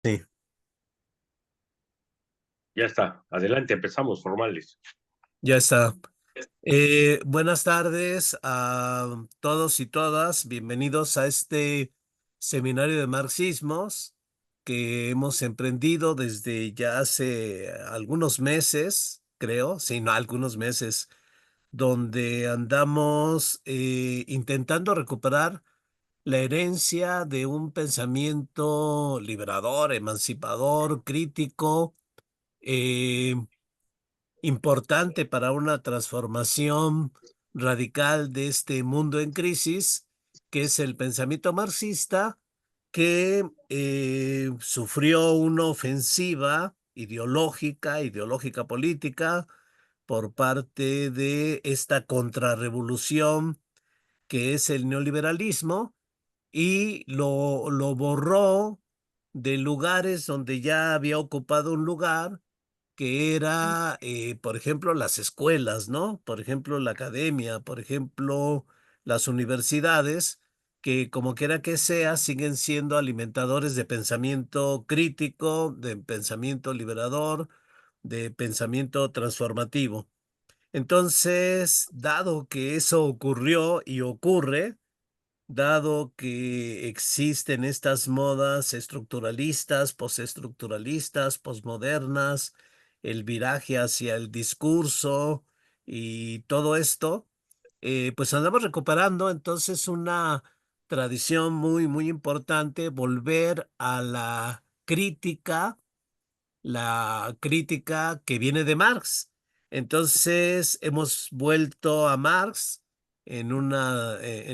Sí, Ya está, adelante, empezamos formales. ya está. Buenas tardes a todos y todas. Bienvenidos a este seminario de marxismos que hemos emprendido desde ya hace algunos meses, creo, sí, no, algunos meses, donde andamos intentando recuperar la herencia de un pensamiento liberador, emancipador, crítico. eh, Importante para una transformación radical de este mundo en crisis, que es el pensamiento marxista, que sufrió una ofensiva ideológica política, por parte de esta contrarrevolución que es el neoliberalismo, y lo borró de lugares donde ya había ocupado un lugar que era, por ejemplo, las escuelas, ¿no? Por ejemplo, la academia, por ejemplo, las universidades, que como quiera que sea, siguen siendo alimentadores de pensamiento crítico, de pensamiento liberador, de pensamiento transformativo. Entonces, dado que eso ocurrió y ocurre, dado que existen estas modas estructuralistas, postestructuralistas, posmodernas, el viraje hacia el discurso y todo esto, pues andamos recuperando entonces una tradición muy importante, volver a la crítica que viene de Marx. Entonces, hemos vuelto a Marx en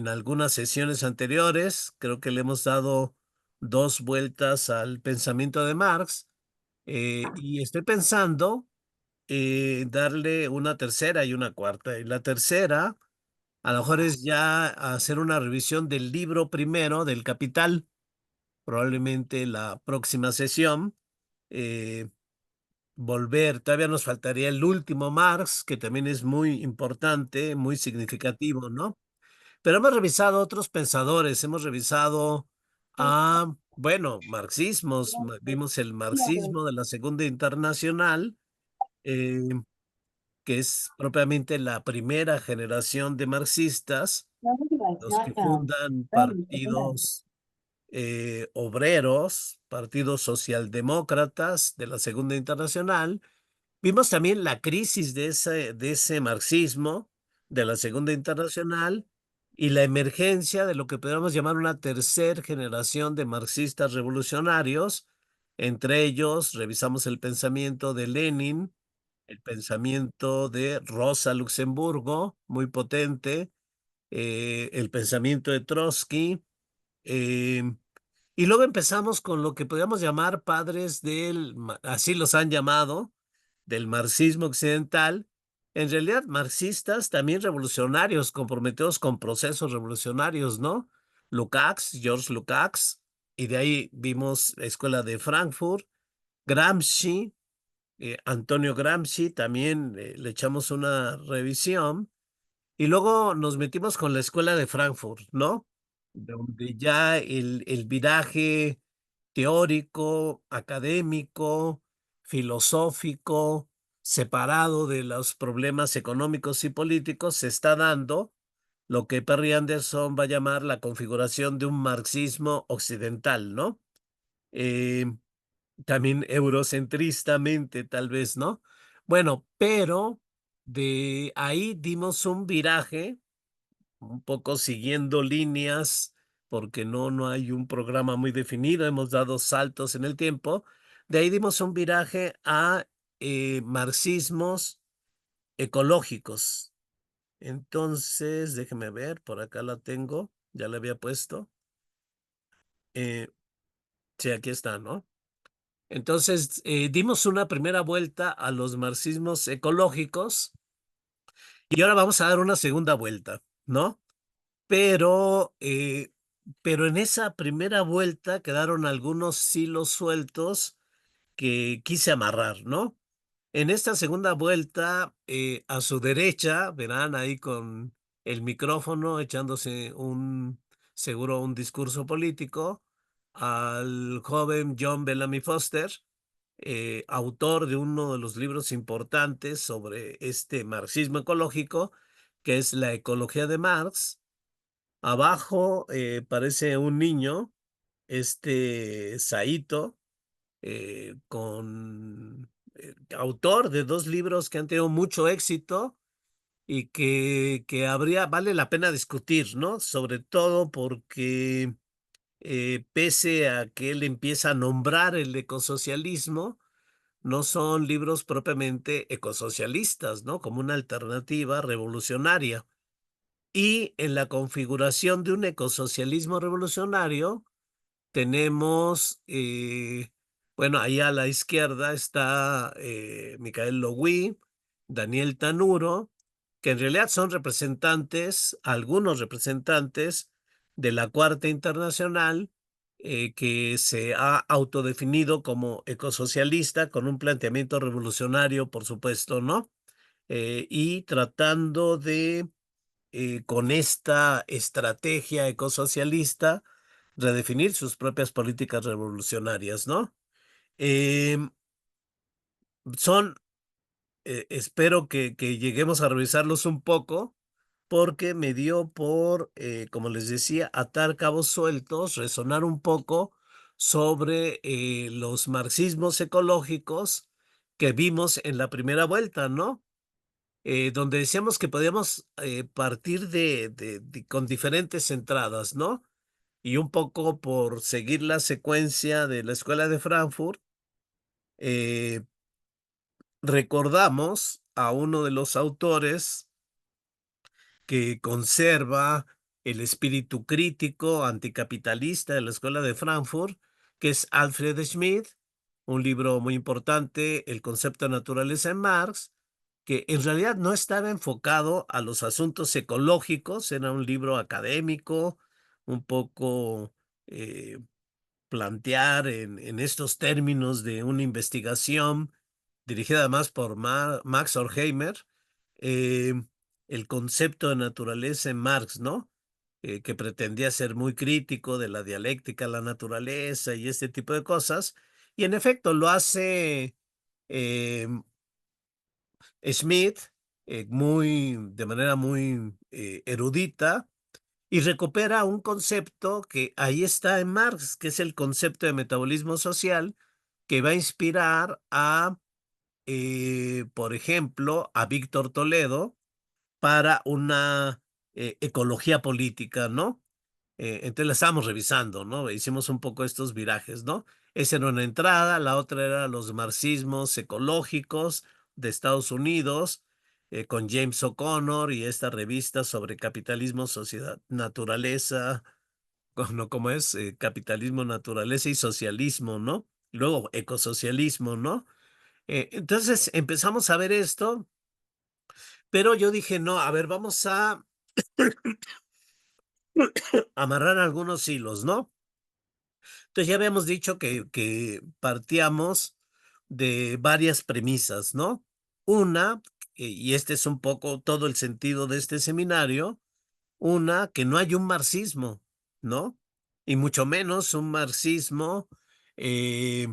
algunas sesiones anteriores. Creo que le hemos dado dos vueltas al pensamiento de Marx, y estoy pensando darle una tercera y una cuarta. Y la tercera, a lo mejor es ya hacer una revisión del libro primero, del Capital, probablemente la próxima sesión. eh, Volver, todavía nos faltaría el último Marx, que también es muy importante, muy significativo, ¿no? Pero hemos revisado otros pensadores, hemos revisado bueno, marxismos, vimos el marxismo de la Segunda Internacional, eh, que es propiamente la primera generación de marxistas, los que fundan partidos obreros, partidos socialdemócratas de la Segunda Internacional. Vimos también la crisis de ese marxismo de la Segunda Internacional y la emergencia de lo que podríamos llamar una tercera generación de marxistas revolucionarios. Entre ellos, revisamos el pensamiento de Lenin, el pensamiento de Rosa Luxemburgo, muy potente, el pensamiento de Trotsky, eh, y luego empezamos con lo que podríamos llamar padres así los han llamado, del marxismo occidental, en realidad marxistas también revolucionarios, comprometidos con procesos revolucionarios, ¿no? Lukács, George Lukács, y de ahí vimos la Escuela de Frankfurt, Gramsci, Antonio Gramsci, también le echamos una revisión, y luego nos metimos con la Escuela de Frankfurt, ¿no? Donde ya el viraje teórico, académico, filosófico, separado de los problemas económicos y políticos, se está dando lo que Perry Anderson va a llamar la configuración de un marxismo occidental, ¿no? Eh, También eurocentristamente, tal vez, ¿no? Bueno, pero de ahí dimos un viraje un poco siguiendo líneas, porque no hay un programa muy definido, hemos dado saltos en el tiempo. De ahí dimos un viraje a marxismos ecológicos. Entonces, déjeme ver, por acá la tengo, ya la había puesto. Eh, sí, aquí está, ¿no? Entonces, dimos una primera vuelta a los marxismos ecológicos y ahora vamos a dar una segunda vuelta, ¿no? Pero, eh, pero en esa primera vuelta quedaron algunos hilos sueltos que quise amarrar, ¿no? En esta segunda vuelta, a su derecha, verán ahí con el micrófono echándose seguro un discurso político. al joven John Bellamy Foster, autor de uno de los libros importantes sobre este marxismo ecológico, que es La ecología de Marx. Abajo parece un niño, Saito, autor de dos libros que han tenido mucho éxito y que vale la pena discutir, ¿no? Sobre todo porque pese a que él empieza a nombrar el ecosocialismo, no son libros propiamente ecosocialistas, ¿no? Como una alternativa revolucionaria. Y en la configuración de un ecosocialismo revolucionario, tenemos, bueno, ahí a la izquierda está Micael Lowey, Daniel Tanuro, que en realidad son representantes, algunos representantes de la Cuarta Internacional, que se ha autodefinido como ecosocialista, con un planteamiento revolucionario, por supuesto, ¿no? Y tratando de, con esta estrategia ecosocialista, redefinir sus propias políticas revolucionarias, ¿no? Em, son, espero que lleguemos a revisarlos un poco, porque me dio por, como les decía, atar cabos sueltos, resonar un poco sobre los marxismos ecológicos que vimos en la primera vuelta, ¿no? Donde decíamos que podíamos partir con diferentes entradas, ¿no? Y un poco por seguir la secuencia de la Escuela de Frankfurt, eh, recordamos a uno de los autores que conserva el espíritu crítico anticapitalista de la Escuela de Frankfurt, que es Alfred Schmidt, un libro muy importante, El concepto de naturaleza en Marx, que en realidad no estaba enfocado a los asuntos ecológicos, era un libro académico, un poco plantear en estos términos de una investigación dirigida además por Max Horkheimer, eh, el concepto de naturaleza en Marx, ¿no? Que pretendía ser muy crítico de la dialéctica, la naturaleza y este tipo de cosas. Y en efecto lo hace eh, Schmidt de manera muy erudita, y recupera un concepto que ahí está en Marx, que es el concepto de metabolismo social, que va a inspirar a, por ejemplo, a Víctor Toledo para una ecología política, ¿no? Entonces la estábamos revisando, ¿no? Hicimos un poco estos virajes, ¿no? Esa era una entrada, la otra era los marxismos ecológicos de Estados Unidos, con James O'Connor y esta revista sobre capitalismo, sociedad, naturaleza, no, ¿cómo es? Capitalismo, naturaleza y socialismo, ¿no? Luego ecosocialismo, ¿no? Entonces empezamos a ver esto, pero yo dije, no, a ver, vamos a amarrar algunos hilos, ¿no? Entonces ya habíamos dicho que partíamos de varias premisas, ¿no? Una, y este es un poco todo el sentido de este seminario, una, que no hay un marxismo, ¿no? Y mucho menos un marxismo eh,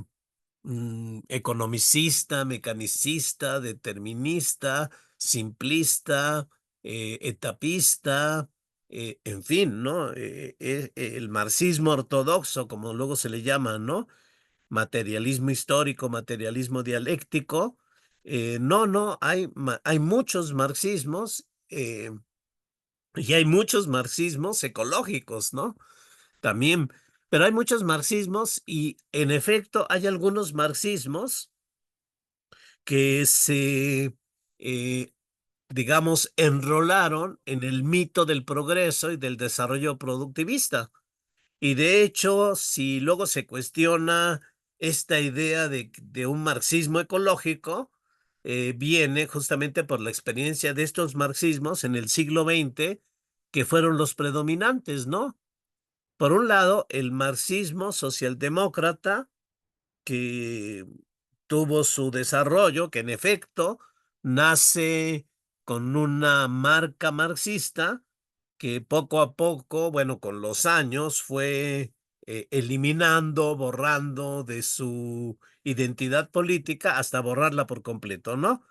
economicista, mecanicista, determinista, simplista, etapista, en fin, ¿no? El marxismo ortodoxo, como luego se le llama, ¿no? Materialismo histórico, materialismo dialéctico. No, hay muchos marxismos y hay muchos marxismos ecológicos, ¿no? También, pero hay muchos marxismos y en efecto hay algunos marxismos que eh, digamos, enrolaron en el mito del progreso y del desarrollo productivista. Y de hecho, si luego se cuestiona esta idea de un marxismo ecológico, viene justamente por la experiencia de estos marxismos en el siglo XX, que fueron los predominantes, ¿no? Por un lado, el marxismo socialdemócrata, que tuvo su desarrollo, que en efecto nace con una marca marxista que poco a poco, bueno, con los años fue eliminando, borrando de su identidad política hasta borrarla por completo, ¿no?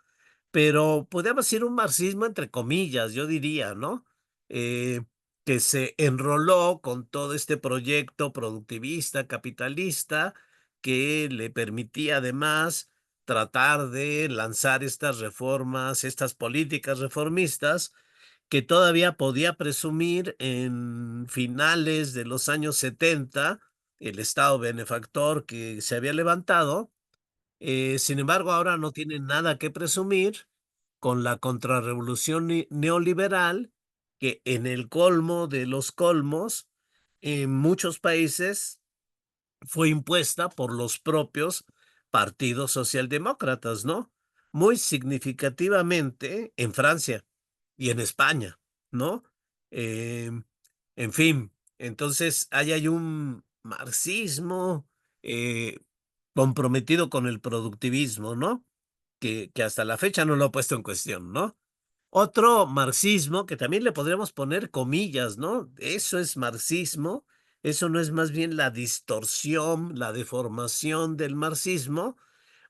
Pero podríamos decir un marxismo entre comillas, yo diría, ¿no? Eh, que se enroló con todo este proyecto productivista, capitalista, que le permitía además tratar de lanzar estas reformas, estas políticas reformistas, que todavía podía presumir en finales de los años 70 el Estado benefactor que se había levantado. Sin embargo, ahora no tiene nada que presumir con la contrarrevolución neoliberal, que en el colmo de los colmos, en muchos países fue impuesta por los propios partidos socialdemócratas, ¿no? Muy significativamente en Francia y en España, ¿no? Em, en fin, entonces ahí hay un marxismo eh, comprometido con el productivismo, ¿no? Que hasta la fecha no lo ha puesto en cuestión, ¿no? Otro marxismo que también le podríamos poner comillas, ¿no? Eso es marxismo, eso no es más bien la distorsión, la deformación del marxismo.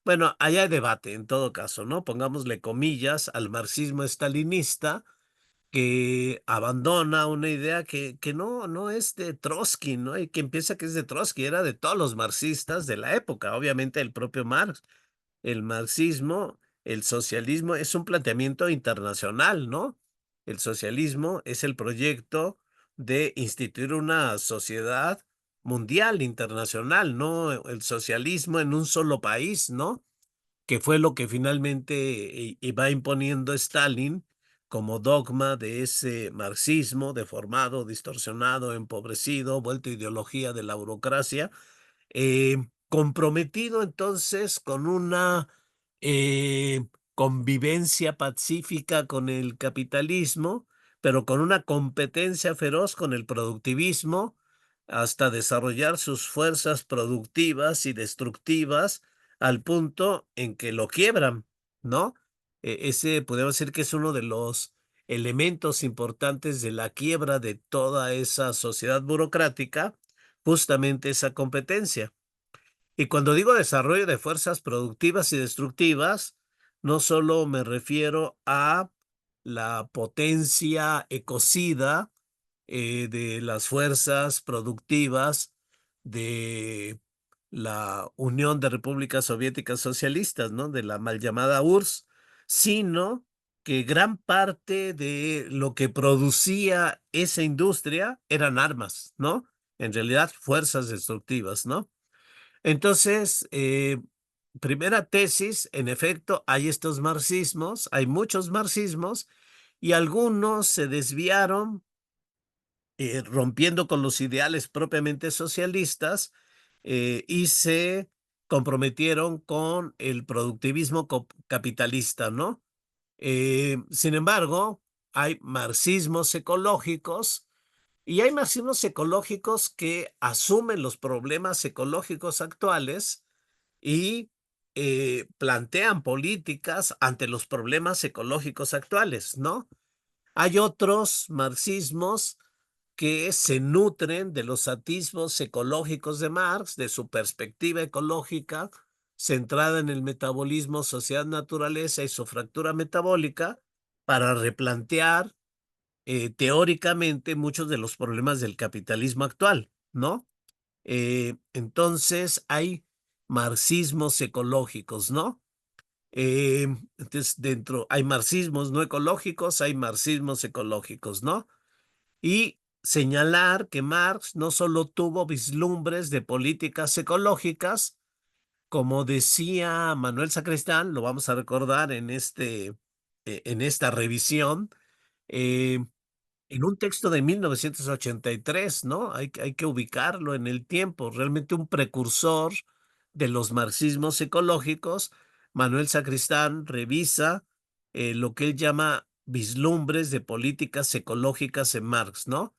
Bueno, ahí hay debate en todo caso, ¿no? Pongámosle comillas al marxismo estalinista, que abandona una idea que no es de Trotsky, ¿no? Y que empieza que es de Trotsky, era de todos los marxistas de la época, obviamente el propio Marx. El marxismo, el socialismo es un planteamiento internacional, ¿no? El socialismo es el proyecto de instituir una sociedad mundial, internacional, no el socialismo en un solo país, ¿no? Que fue lo que finalmente va imponiendo Stalin como dogma de ese marxismo deformado, distorsionado, empobrecido, vuelto ideología de la burocracia, comprometido entonces con una convivencia pacífica con el capitalismo, pero con una competencia feroz con el productivismo, hasta desarrollar sus fuerzas productivas y destructivas al punto en que lo quiebran, ¿no? Ese podemos decir que es uno de los elementos importantes de la quiebra de toda esa sociedad burocrática, justamente esa competencia. Y cuando digo desarrollo de fuerzas productivas y destructivas, no solo me refiero a la potencia ecocida de las fuerzas productivas de la Unión de Repúblicas Soviéticas Socialistas, ¿no? De la mal llamada URSS, sino que gran parte de lo que producía esa industria eran armas, ¿no? En realidad, fuerzas destructivas, ¿no? Entonces, primera tesis, en efecto, hay estos marxismos, hay muchos marxismos, y algunos se desviaron, rompiendo con los ideales propiamente socialistas, y se comprometieron con el productivismo capitalista, ¿no? Sin embargo, hay marxismos ecológicos y hay marxismos ecológicos que asumen los problemas ecológicos actuales y plantean políticas ante los problemas ecológicos actuales, ¿no? Hay otros marxismos que se nutren de los atisbos ecológicos de Marx, de su perspectiva ecológica centrada en el metabolismo, sociedad, naturaleza y su fractura metabólica, para replantear teóricamente muchos de los problemas del capitalismo actual, ¿no? Entonces hay marxismos ecológicos, ¿no? Entonces dentro hay marxismos no ecológicos, hay marxismos ecológicos, ¿no? Y señalar que Marx no solo tuvo vislumbres de políticas ecológicas, como decía Manuel Sacristán, lo vamos a recordar en esta revisión, eh, en un texto de 1983, ¿no? Hay que ubicarlo en el tiempo, realmente un precursor de los marxismos ecológicos. Manuel Sacristán revisa lo que él llama vislumbres de políticas ecológicas en Marx, ¿no?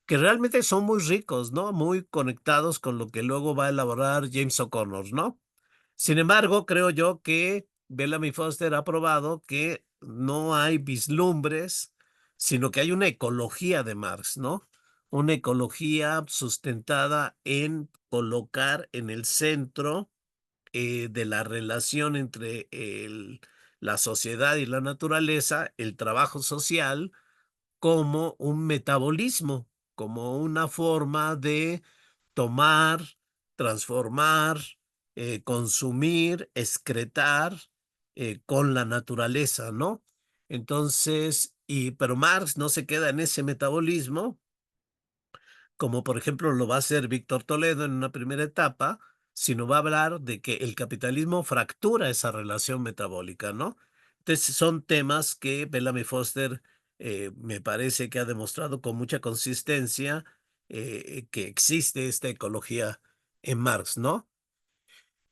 Que realmente son muy ricos, ¿no? Muy conectados con lo que luego va a elaborar James O'Connor, ¿no? Sin embargo, creo yo que Bellamy Foster ha probado que no hay vislumbres, sino que hay una ecología de Marx, ¿no? una ecología sustentada en colocar en el centro de la relación entre la sociedad y la naturaleza, el trabajo social como un metabolismo, como una forma de tomar, transformar, consumir, excretar con la naturaleza, ¿no? Entonces, pero Marx no se queda en ese metabolismo, como por ejemplo lo va a hacer Víctor Toledo en una primera etapa, sino va a hablar de que el capitalismo fractura esa relación metabólica, ¿no? Entonces son temas que Bellamy Foster me parece que ha demostrado con mucha consistencia que existe esta ecología en Marx, ¿no?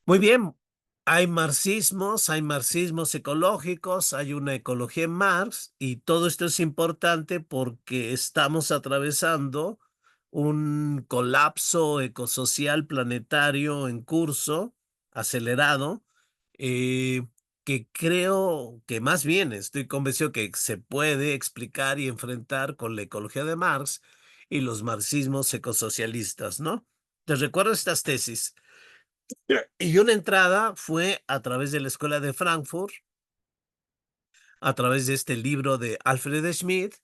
Muy bien, hay marxismos ecológicos, hay una ecología en Marx y todo esto es importante porque estamos atravesando un colapso ecosocial planetario en curso, acelerado, eh, que creo que más bien estoy convencido que se puede explicar y enfrentar con la ecología de Marx y los marxismos ecosocialistas, ¿no? Te recuerdo estas tesis. Y una entrada fue a través de la Escuela de Frankfurt, a través de este libro de Alfred Schmidt,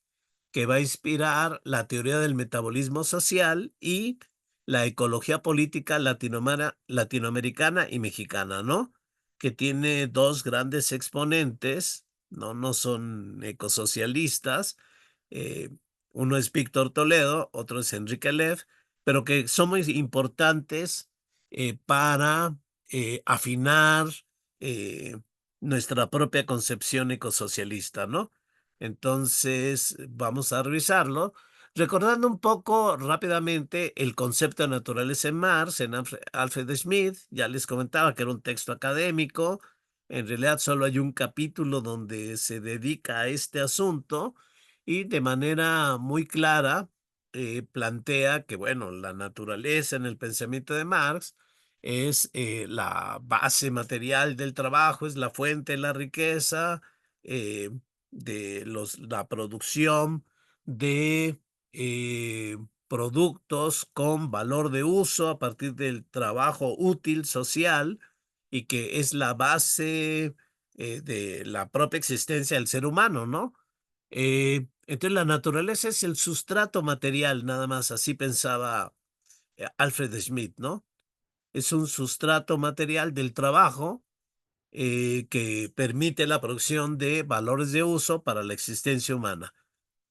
que va a inspirar la teoría del metabolismo social y la ecología política latinoamericana y mexicana, ¿no? Que tiene dos grandes exponentes, ¿no? No son ecosocialistas. eh, Uno es Víctor Toledo, otro es Enrique Lev, pero que son muy importantes para afinar eh, nuestra propia concepción ecosocialista, ¿no? Entonces, vamos a revisarlo, recordando un poco rápidamente el concepto de naturaleza en Marx, en Alfred Smith. Ya les comentaba que era un texto académico. En realidad solo hay un capítulo donde se dedica a este asunto y de manera muy clara plantea que, bueno, la naturaleza en el pensamiento de Marx es la base material del trabajo, es la fuente de la riqueza, eh, la producción de productos con valor de uso a partir del trabajo útil social y que es la base de la propia existencia del ser humano, ¿no? Entonces la naturaleza es el sustrato material, nada más, así pensaba Alfred Schmidt, ¿no? Es un sustrato material del trabajo que permite la producción de valores de uso para la existencia humana.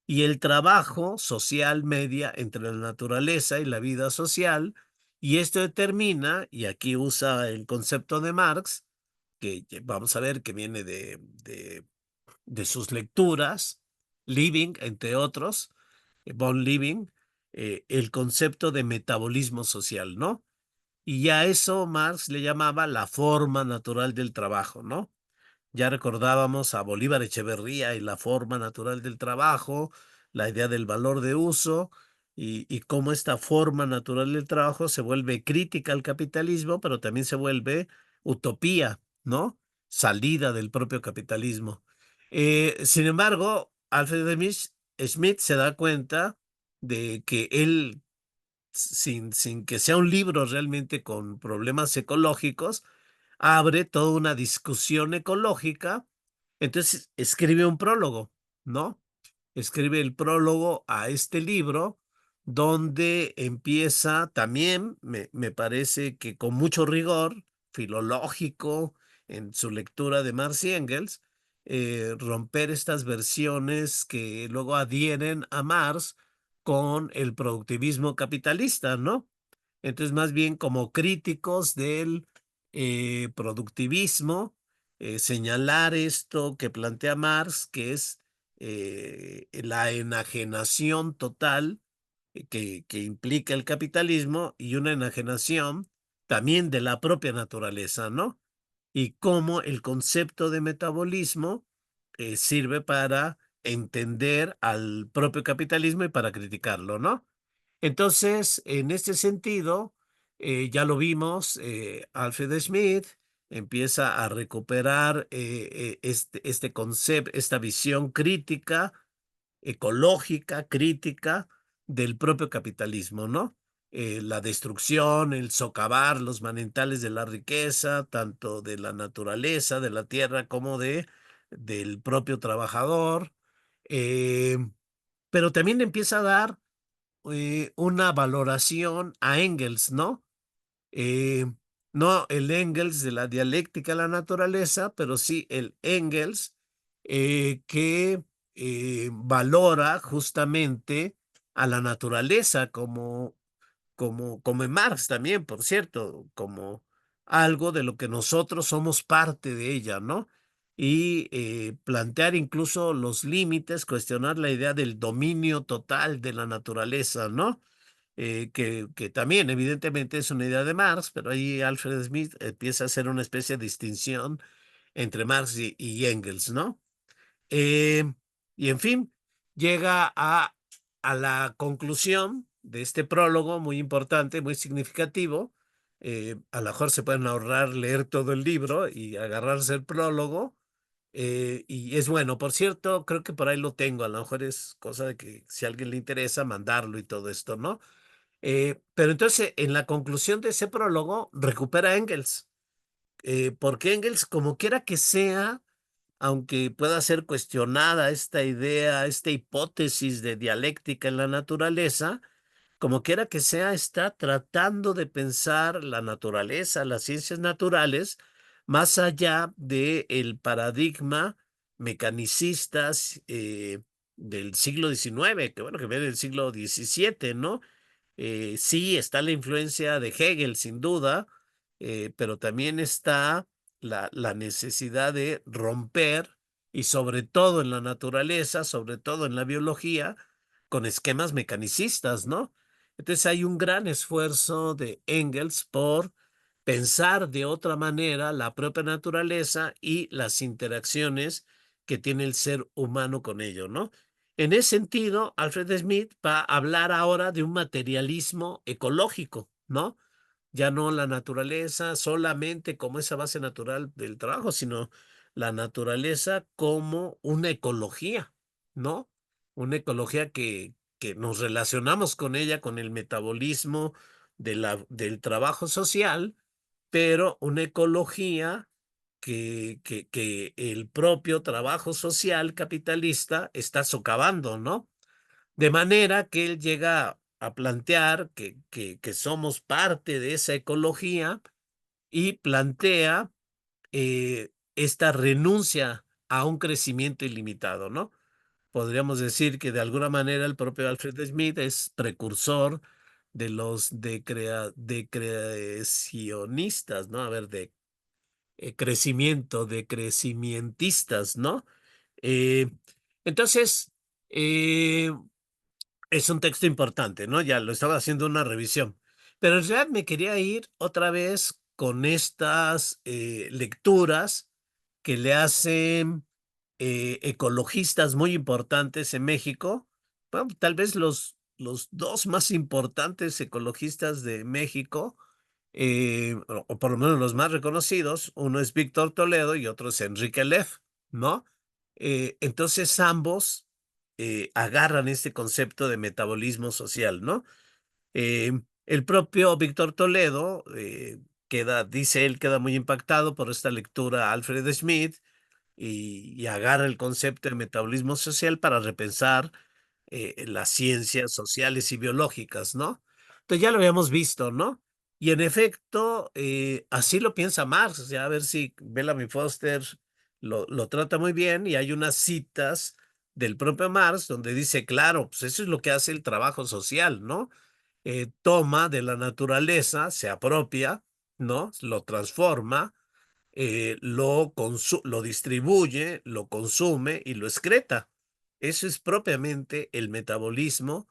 Y el trabajo social media entre la naturaleza y la vida social, y esto determina, y aquí usa el concepto de Marx, que vamos a ver que viene de sus lecturas, Living, entre otros, von Living, el concepto de metabolismo social, ¿no? Y ya eso Marx le llamaba la forma natural del trabajo, ¿no? Ya recordábamos a Bolívar Echeverría y la forma natural del trabajo, la idea del valor de uso y cómo esta forma natural del trabajo se vuelve crítica al capitalismo, pero también se vuelve utopía, ¿no? Salida del propio capitalismo. Sin embargo, Smith se da cuenta de que él, sin que sea un libro realmente con problemas ecológicos, abre toda una discusión ecológica. Entonces escribe un prólogo, ¿no? Escribe el prólogo a este libro donde empieza también, me parece que con mucho rigor filológico en su lectura de Marx y Engels, romper estas versiones que luego adhieren a Marx con el productivismo capitalista, ¿no? Entonces, más bien como críticos del productivismo, señalar esto que plantea Marx, que es la enajenación total que implica el capitalismo y una enajenación también de la propia naturaleza, ¿no? Y cómo el concepto de metabolismo sirve para entender al propio capitalismo y para criticarlo, ¿no? Entonces, en este sentido, ya lo vimos, Alfred Smith empieza a recuperar este concepto, esta visión crítica, ecológica, crítica del propio capitalismo, ¿no? La destrucción, el socavar los manantiales de la riqueza, tanto de la naturaleza, de la tierra, como del propio trabajador. Eh, pero también empieza a dar una valoración a Engels, ¿no? Eh, no el Engels de la dialéctica de la naturaleza, pero sí el Engels que valora justamente a la naturaleza como en Marx también, por cierto, como algo de lo que nosotros somos parte de ella, ¿no? Y plantear incluso los límites, cuestionar la idea del dominio total de la naturaleza, ¿no? Que también evidentemente es una idea de Marx, pero ahí Alfred Smith empieza a hacer una especie de distinción entre Marx y Engels, ¿no? Eh, y en fin, llega a la conclusión de este prólogo muy importante, muy significativo. A lo mejor se pueden ahorrar leer todo el libro y agarrarse el prólogo. Y es bueno, por cierto, creo que por ahí lo tengo, a lo mejor es cosa de que si a alguien le interesa mandarlo y todo esto, ¿no? Pero entonces, en la conclusión de ese prólogo, recupera Engels, porque Engels, como quiera que sea, aunque pueda ser cuestionada esta idea, esta hipótesis de dialéctica en la naturaleza, como quiera que sea, está tratando de pensar la naturaleza, las ciencias naturales, más allá del paradigma mecanicistas del siglo XIX, que bueno, que viene del siglo XVII, ¿no? Sí, está la influencia de Hegel, sin duda, pero también está la necesidad de romper, y sobre todo en la naturaleza, sobre todo en la biología, con esquemas mecanicistas, ¿no? Entonces hay un gran esfuerzo de Engels por pensar de otra manera la propia naturaleza y las interacciones que tiene el ser humano con ello, ¿no? En ese sentido, Alfred Smith va a hablar ahora de un materialismo ecológico, ¿no? Ya no la naturaleza solamente como esa base natural del trabajo, sino la naturaleza como una ecología, ¿no? Una ecología que nos relacionamos con ella, con el metabolismo del trabajo social, pero una ecología que el propio trabajo social capitalista está socavando, ¿no? De manera que él llega a plantear que somos parte de esa ecología y plantea esta renuncia a un crecimiento ilimitado, ¿no? Podríamos decir que de alguna manera el propio Alfred Smith es precursor de los de creacionistas, ¿no? A ver, de crecimiento, de crecimientistas, ¿no? Eh, entonces, eh, es un texto importante, ¿no? Ya lo estaba haciendo una revisión, pero en realidad me quería ir otra vez con estas lecturas que le hacen ecologistas muy importantes en México. Bueno, tal vez los dos más importantes ecologistas de México, o por lo menos los más reconocidos, uno es Víctor Toledo y otro es Enrique Leff, ¿no? Entonces ambos agarran este concepto de metabolismo social, ¿no? El propio Víctor Toledo dice él, queda muy impactado por esta lectura a Alfred Smith y agarra el concepto de metabolismo social para repensar las ciencias sociales y biológicas, ¿no? Entonces ya lo habíamos visto, ¿no? Y en efecto, así lo piensa Marx, ya a ver si Bellamy Foster lo trata muy bien, y hay unas citas del propio Marx donde dice, claro, pues eso es lo que hace el trabajo social, ¿no? Toma de la naturaleza, se apropia, ¿no? Lo transforma, lo distribuye, lo consume y lo excreta. Eso es propiamente el metabolismo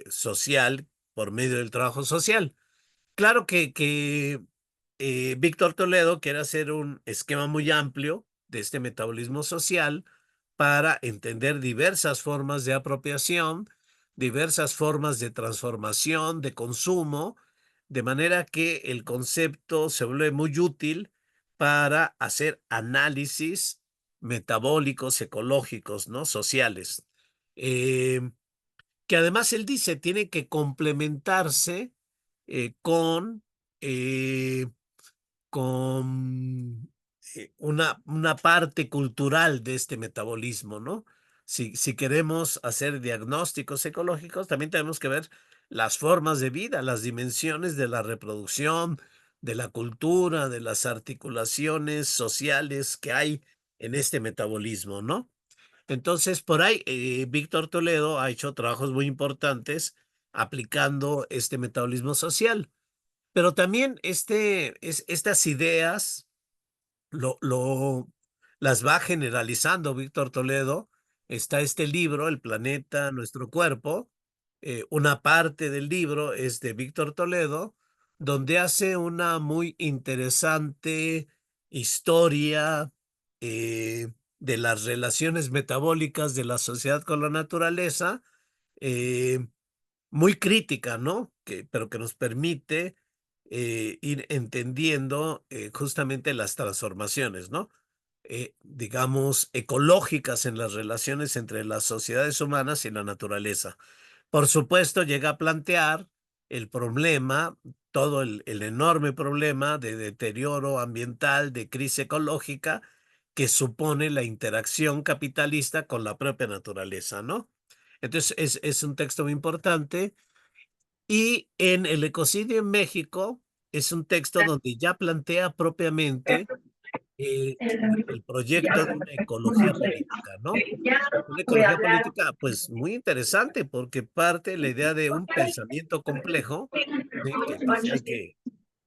social por medio del trabajo social. Claro que Víctor Toledo quiere hacer un esquema muy amplio de este metabolismo social para entender diversas formas de apropiación, diversas formas de transformación, de consumo, de manera que el concepto se vuelve muy útil para hacer análisis metabólicos, ecológicos, ¿no? Sociales. Eh, que además él dice tiene que complementarse con, eh, una parte cultural de este metabolismo, ¿no? Si queremos hacer diagnósticos ecológicos, también tenemos que ver las formas de vida, las dimensiones de la reproducción, de la cultura, de las articulaciones sociales que hay en este metabolismo, ¿no? Entonces, por ahí, Víctor Toledo ha hecho trabajos muy importantes aplicando este metabolismo social, pero también estas ideas lo, lo, las va generalizando Víctor Toledo. Está este libro, El planeta, nuestro cuerpo. Una parte del libro es de Víctor Toledo, donde hace una muy interesante historia de las relaciones metabólicas de la sociedad con la naturaleza, eh, muy crítica, ¿no? Pero que nos permite ir entendiendo justamente las transformaciones, ¿no? Digamos, ecológicas en las relaciones entre las sociedades humanas y la naturaleza. Por supuesto, llega a plantear el problema, todo el enorme problema de deterioro ambiental, de crisis ecológica que supone la interacción capitalista con la propia naturaleza, ¿no? Entonces, es un texto muy importante. Y en El ecocidio en México es un texto donde ya plantea propiamente el proyecto de una ecología política, ¿no? Una ecología política, pues muy interesante porque parte de la idea de un pensamiento complejo, ¿sí? Que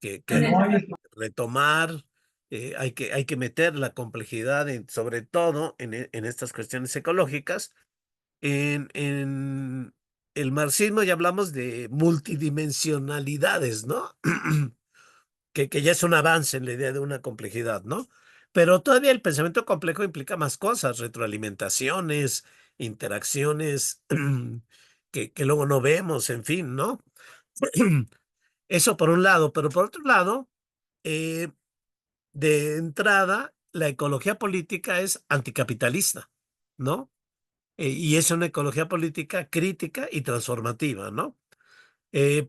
sí hay que retomar, hay que meter la complejidad, sobre todo en estas cuestiones ecológicas. En el marxismo ya hablamos de multidimensionalidades, ¿no? Que ya es un avance en la idea de una complejidad, ¿no? Pero todavía el pensamiento complejo implica más cosas, retroalimentaciones, interacciones que luego no vemos, en fin, ¿no? Eso por un lado, pero por otro lado, eh, de entrada, la ecología política es anticapitalista, ¿no? Y es una ecología política crítica y transformativa, ¿no?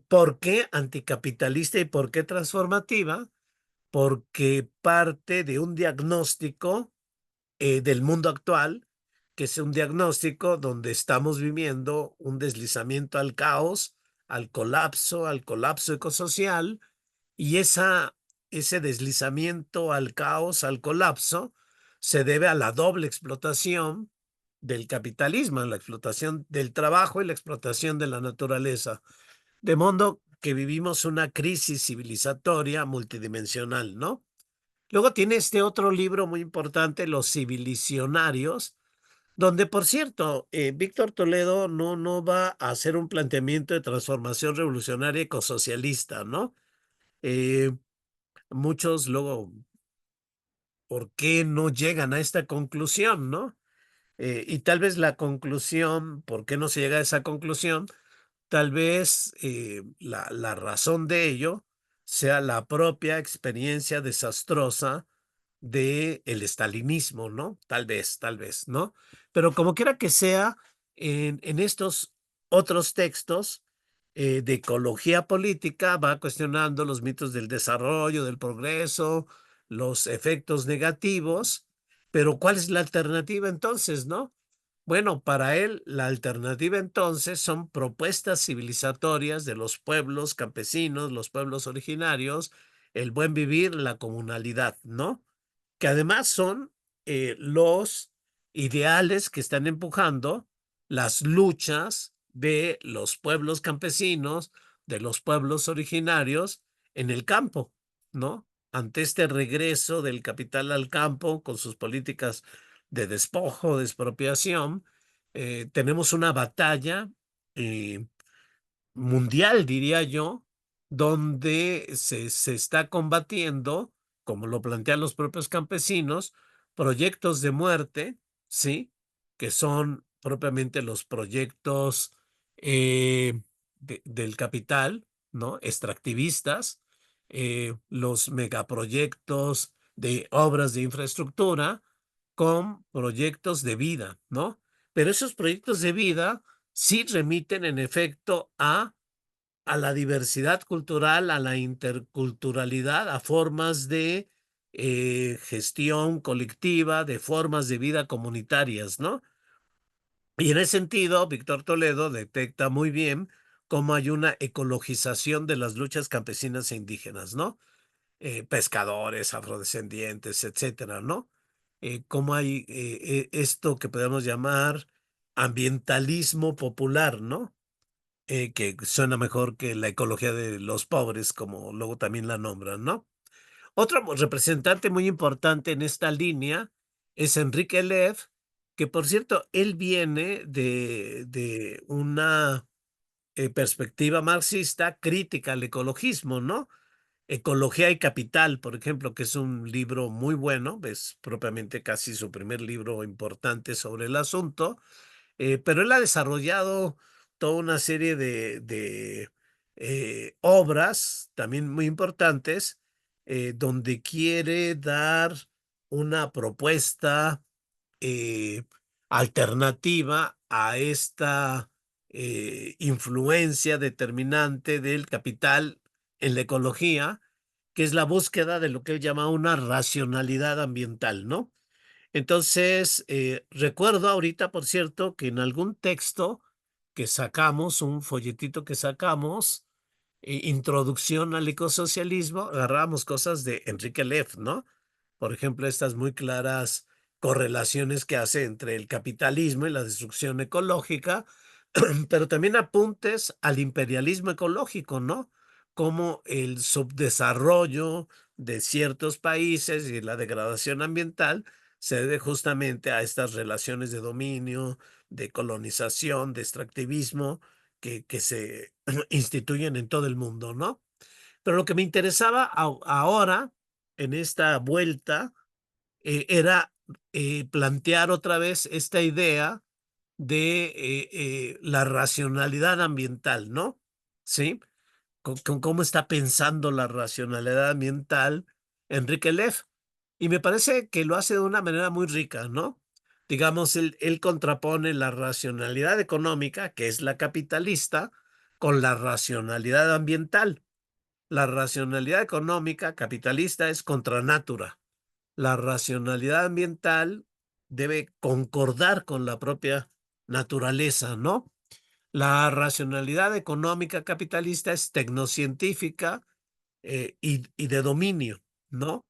¿Por qué anticapitalista y por qué transformativa? Porque parte de un diagnóstico del mundo actual, que es un diagnóstico donde estamos viviendo un deslizamiento al caos, al colapso ecosocial, y ese deslizamiento al caos, al colapso, se debe a la doble explotación del capitalismo, la explotación del trabajo y la explotación de la naturaleza. De modo que vivimos una crisis civilizatoria multidimensional, ¿no? Luego tiene este otro libro muy importante, Los Civilicionarios, donde, por cierto, Víctor Toledo no va a hacer un planteamiento de transformación revolucionaria ecosocialista, ¿no? Eh, Muchos luego, ¿por qué no llegan a esta conclusión, no? Y tal vez la conclusión, ¿por qué no se llega a esa conclusión? Tal vez la razón de ello sea la propia experiencia desastrosa del estalinismo, ¿no? Tal vez, ¿no? Pero como quiera que sea, en estos otros textos de ecología política va cuestionando los mitos del desarrollo, del progreso, los efectos negativos, pero ¿cuál es la alternativa entonces, no? Bueno, para él la alternativa entonces son propuestas civilizatorias de los pueblos campesinos, los pueblos originarios, el buen vivir, la comunalidad, ¿no? Que además son los ideales que están empujando las luchas de los pueblos campesinos, de los pueblos originarios en el campo, ¿no? Ante este regreso del capital al campo con sus políticas de despojo, de expropiación, tenemos una batalla eh, mundial, diría yo, donde se está combatiendo, como lo plantean los propios campesinos, proyectos de muerte, ¿sí? Que son propiamente los proyectos del capital, ¿no? Extractivistas, los megaproyectos de obras de infraestructura con proyectos de vida, ¿no? Pero esos proyectos de vida sí remiten en efecto a la diversidad cultural, a la interculturalidad, a formas de gestión colectiva, de formas de vida comunitarias, ¿no? Y en ese sentido, Víctor Toledo detecta muy bien cómo hay una ecologización de las luchas campesinas e indígenas, ¿no? Pescadores, afrodescendientes, etcétera, ¿no? Cómo hay esto que podemos llamar ambientalismo popular, ¿no? Que suena mejor que la ecología de los pobres, como luego también la nombran, ¿no? Otro representante muy importante en esta línea es Enrique Lev, que por cierto, él viene de una perspectiva marxista crítica al ecologismo, ¿no? Ecología y Capital, por ejemplo, que es un libro muy bueno, es propiamente casi su primer libro importante sobre el asunto, pero él ha desarrollado toda una serie de obras también muy importantes, donde quiere dar una propuesta eh, alternativa a esta influencia determinante del capital en la ecología, que es la búsqueda de lo que él llama una racionalidad ambiental, ¿no? Entonces, recuerdo ahorita, por cierto, que en algún texto que sacamos, un folletito que sacamos, introducción al ecosocialismo, agarramos cosas de Enrique Leff, ¿no? Por ejemplo, estas muy claras correlaciones que hace entre el capitalismo y la destrucción ecológica, pero también apuntes al imperialismo ecológico, ¿no? Como el subdesarrollo de ciertos países y la degradación ambiental se debe justamente a estas relaciones de dominio, de colonización, de extractivismo que se instituyen en todo el mundo, ¿no? Pero lo que me interesaba ahora, en esta vuelta, era plantear otra vez esta idea de la racionalidad ambiental, ¿no? ¿Sí? Con cómo está pensando la racionalidad ambiental Enrique Leff. Y me parece que lo hace de una manera muy rica, ¿no? Digamos, él contrapone la racionalidad económica, que es la capitalista, con la racionalidad ambiental. La racionalidad económica capitalista es contra natura. La racionalidad ambiental debe concordar con la propia naturaleza, ¿no? La económica capitalista es tecnocientífica y de dominio, ¿no?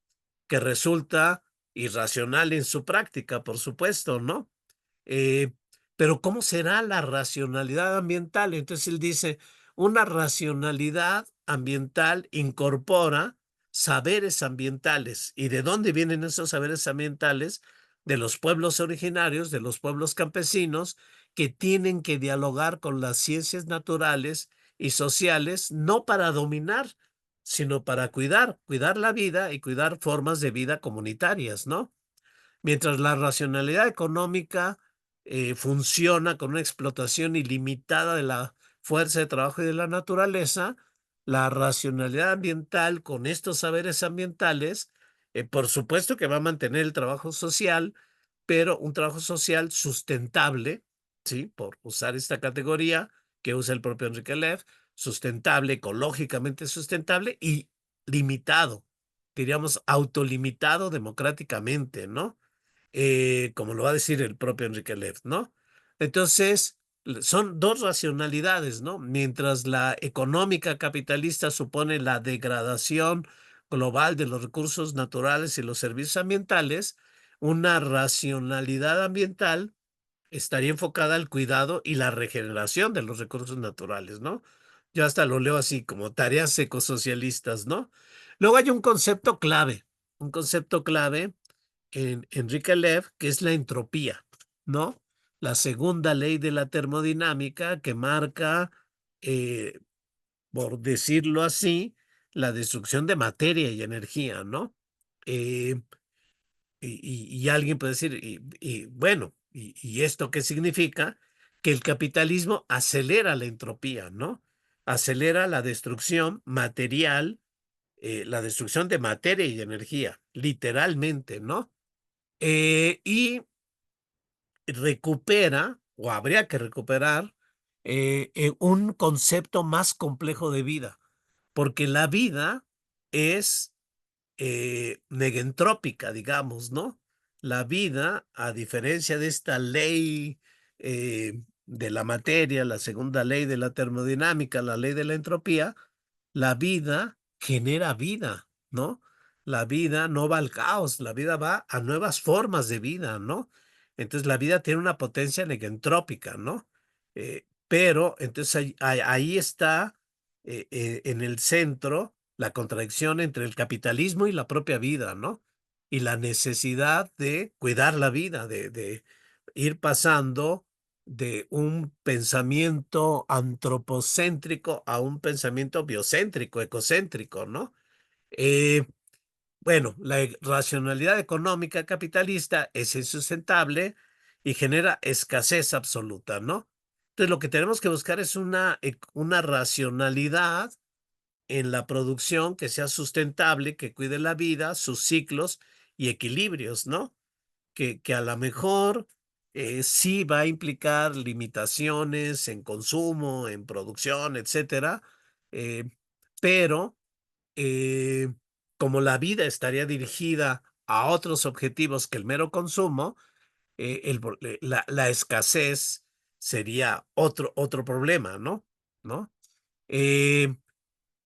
Que resulta irracional en su práctica, por supuesto, ¿no? Eh, pero ¿cómo será la racionalidad ambiental? Entonces él dice, una racionalidad ambiental incorpora saberes ambientales. ¿Y de dónde vienen esos saberes ambientales? De los pueblos originarios, de los pueblos campesinos, que tienen que dialogar con las ciencias naturales y sociales, no para dominar, sino para cuidar la vida y cuidar formas de vida comunitarias, ¿no? Mientras la racionalidad económica funciona con una explotación ilimitada de la fuerza de trabajo y de la naturaleza, la racionalidad ambiental con estos saberes ambientales, por supuesto que va a mantener el trabajo social, pero un trabajo social sustentable, ¿sí? Por usar esta categoría que usa el propio Enrique Leff, sustentable, ecológicamente sustentable y limitado, diríamos autolimitado democráticamente, ¿no? Como lo va a decir el propio Enrique Leff, ¿no? Entonces, son dos racionalidades, ¿no? Mientras la económica capitalista supone la degradación global de los recursos naturales y los servicios ambientales, una racionalidad ambiental estaría enfocada al cuidado y la regeneración de los recursos naturales, ¿no? Yo hasta lo leo así, como tareas ecosocialistas, ¿no? Luego hay un concepto clave en Enrique Lev, que es la entropía, ¿no? La segunda ley de la termodinámica que marca, eh, por decirlo así, la destrucción de materia y energía, ¿no? Eh, y alguien puede decir, bueno, ¿y esto qué significa? Que el capitalismo acelera la entropía, ¿no? Acelera la destrucción material, la destrucción de materia y energía, literalmente, ¿no? Y recupera, o habría que recuperar, un concepto más complejo de vida, porque la vida es negentrópica, digamos, ¿no? La vida, a diferencia de esta ley de la materia, la segunda ley de la termodinámica, la ley de la entropía, la vida genera vida, ¿no? La vida no va al caos, la vida va a nuevas formas de vida, ¿no? Entonces la vida tiene una potencia negentrópica, ¿no? Pero entonces ahí está en el centro la contradicción entre el capitalismo y la propia vida, ¿no? Y la necesidad de cuidar la vida, de ir pasando de un pensamiento antropocéntrico a un pensamiento biocéntrico, ecocéntrico, ¿no? Eh, bueno, la racionalidad económica capitalista es insustentable y genera escasez absoluta, ¿no? Entonces, lo que tenemos que buscar es una racionalidad en la producción que sea sustentable, que cuide la vida, sus ciclos y equilibrios, ¿no? Que a lo mejor sí va a implicar limitaciones en consumo, en producción, etcétera, eh, pero eh, como la vida estaría dirigida a otros objetivos que el mero consumo, la escasez sería otro problema, ¿no? ¿No? Eh,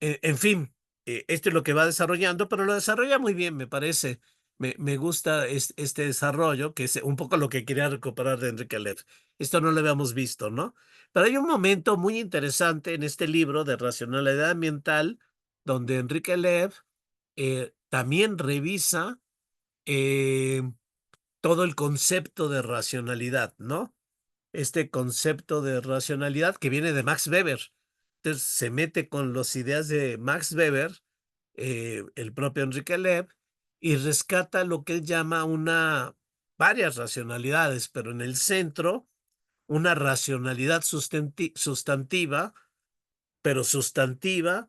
en fin, esto es lo que va desarrollando, pero lo desarrolla muy bien, me parece. Me gusta este desarrollo, que es un poco lo que quería recuperar de Enrique Lev. Esto no lo habíamos visto, ¿no? Pero hay un momento muy interesante en este libro de racionalidad ambiental, donde Enrique Lev también revisa eh, todo el concepto de racionalidad, ¿no? Este concepto de racionalidad que viene de Max Weber. Entonces se mete con las ideas de Max Weber, el propio Enrique Lev, y rescata lo que él llama varias racionalidades, pero en el centro, una racionalidad sustantiva, pero sustantiva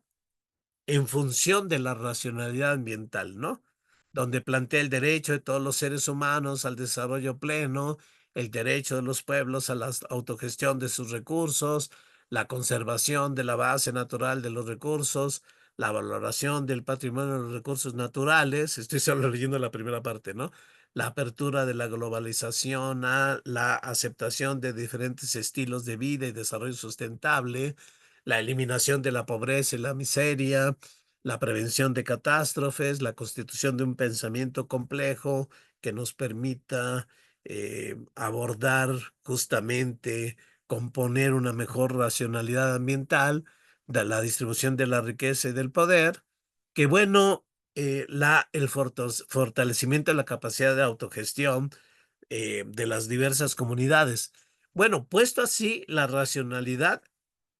en función de la racionalidad ambiental, ¿no? Donde plantea el derecho de todos los seres humanos al desarrollo pleno, el derecho de los pueblos a la autogestión de sus recursos, la conservación de la base natural de los recursos, la valoración del patrimonio de los recursos naturales, estoy solo leyendo la primera parte, ¿no? La apertura de la globalización a la aceptación de diferentes estilos de vida y desarrollo sustentable, la eliminación de la pobreza y la miseria, la prevención de catástrofes, la constitución de un pensamiento complejo que nos permita abordar justamente, componer una mejor racionalidad ambiental, de la distribución de la riqueza y del poder, que bueno, el fortalecimiento de la capacidad de autogestión de las diversas comunidades. Bueno, puesto así, la racionalidad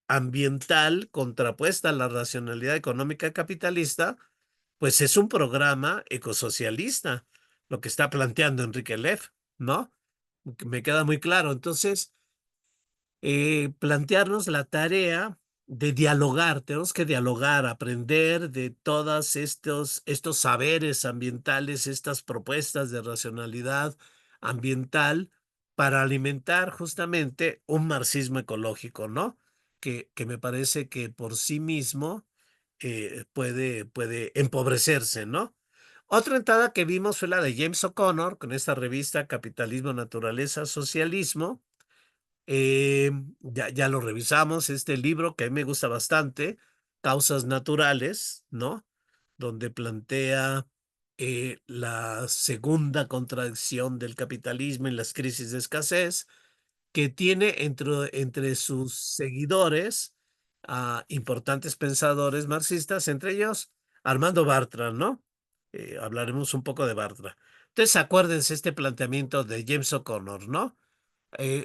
ambiental contrapuesta a la racionalidad económica capitalista, pues es un programa ecosocialista, lo que está planteando Enrique Lev, ¿no? Me queda muy claro. Entonces, plantearnos la tarea de dialogar, tenemos que dialogar, aprender de todos estos saberes ambientales, estas propuestas de racionalidad ambiental para alimentar justamente un marxismo ecológico, ¿no? Que me parece que por sí mismo puede empobrecerse, ¿no? Otra entrada que vimos fue la de James O'Connor con esta revista Capitalismo, Naturaleza, Socialismo, ya lo revisamos, este libro que a mí me gusta bastante, Causas Naturales, ¿no? Donde plantea la segunda contradicción del capitalismo y las crisis de escasez, que tiene entre sus seguidores a importantes pensadores marxistas, entre ellos Armando Bartra, ¿no? Hablaremos un poco de Bartra. Entonces, acuérdense este planteamiento de James O'Connor, ¿no?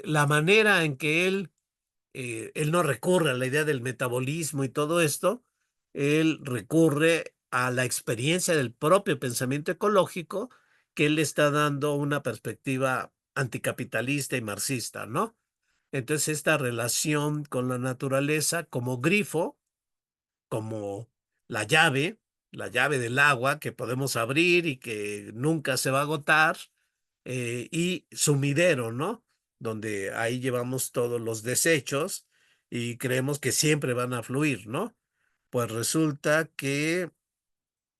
La manera en que él no recurre a la idea del metabolismo y todo esto, él recurre a la experiencia del propio pensamiento ecológico que él le está dando una perspectiva anticapitalista y marxista, ¿no? Entonces, esta relación con la naturaleza como grifo, como la llave del agua que podemos abrir y que nunca se va a agotar, y sumidero, ¿no? Donde ahí llevamos todos los desechos y creemos que siempre van a fluir, ¿no? Pues resulta que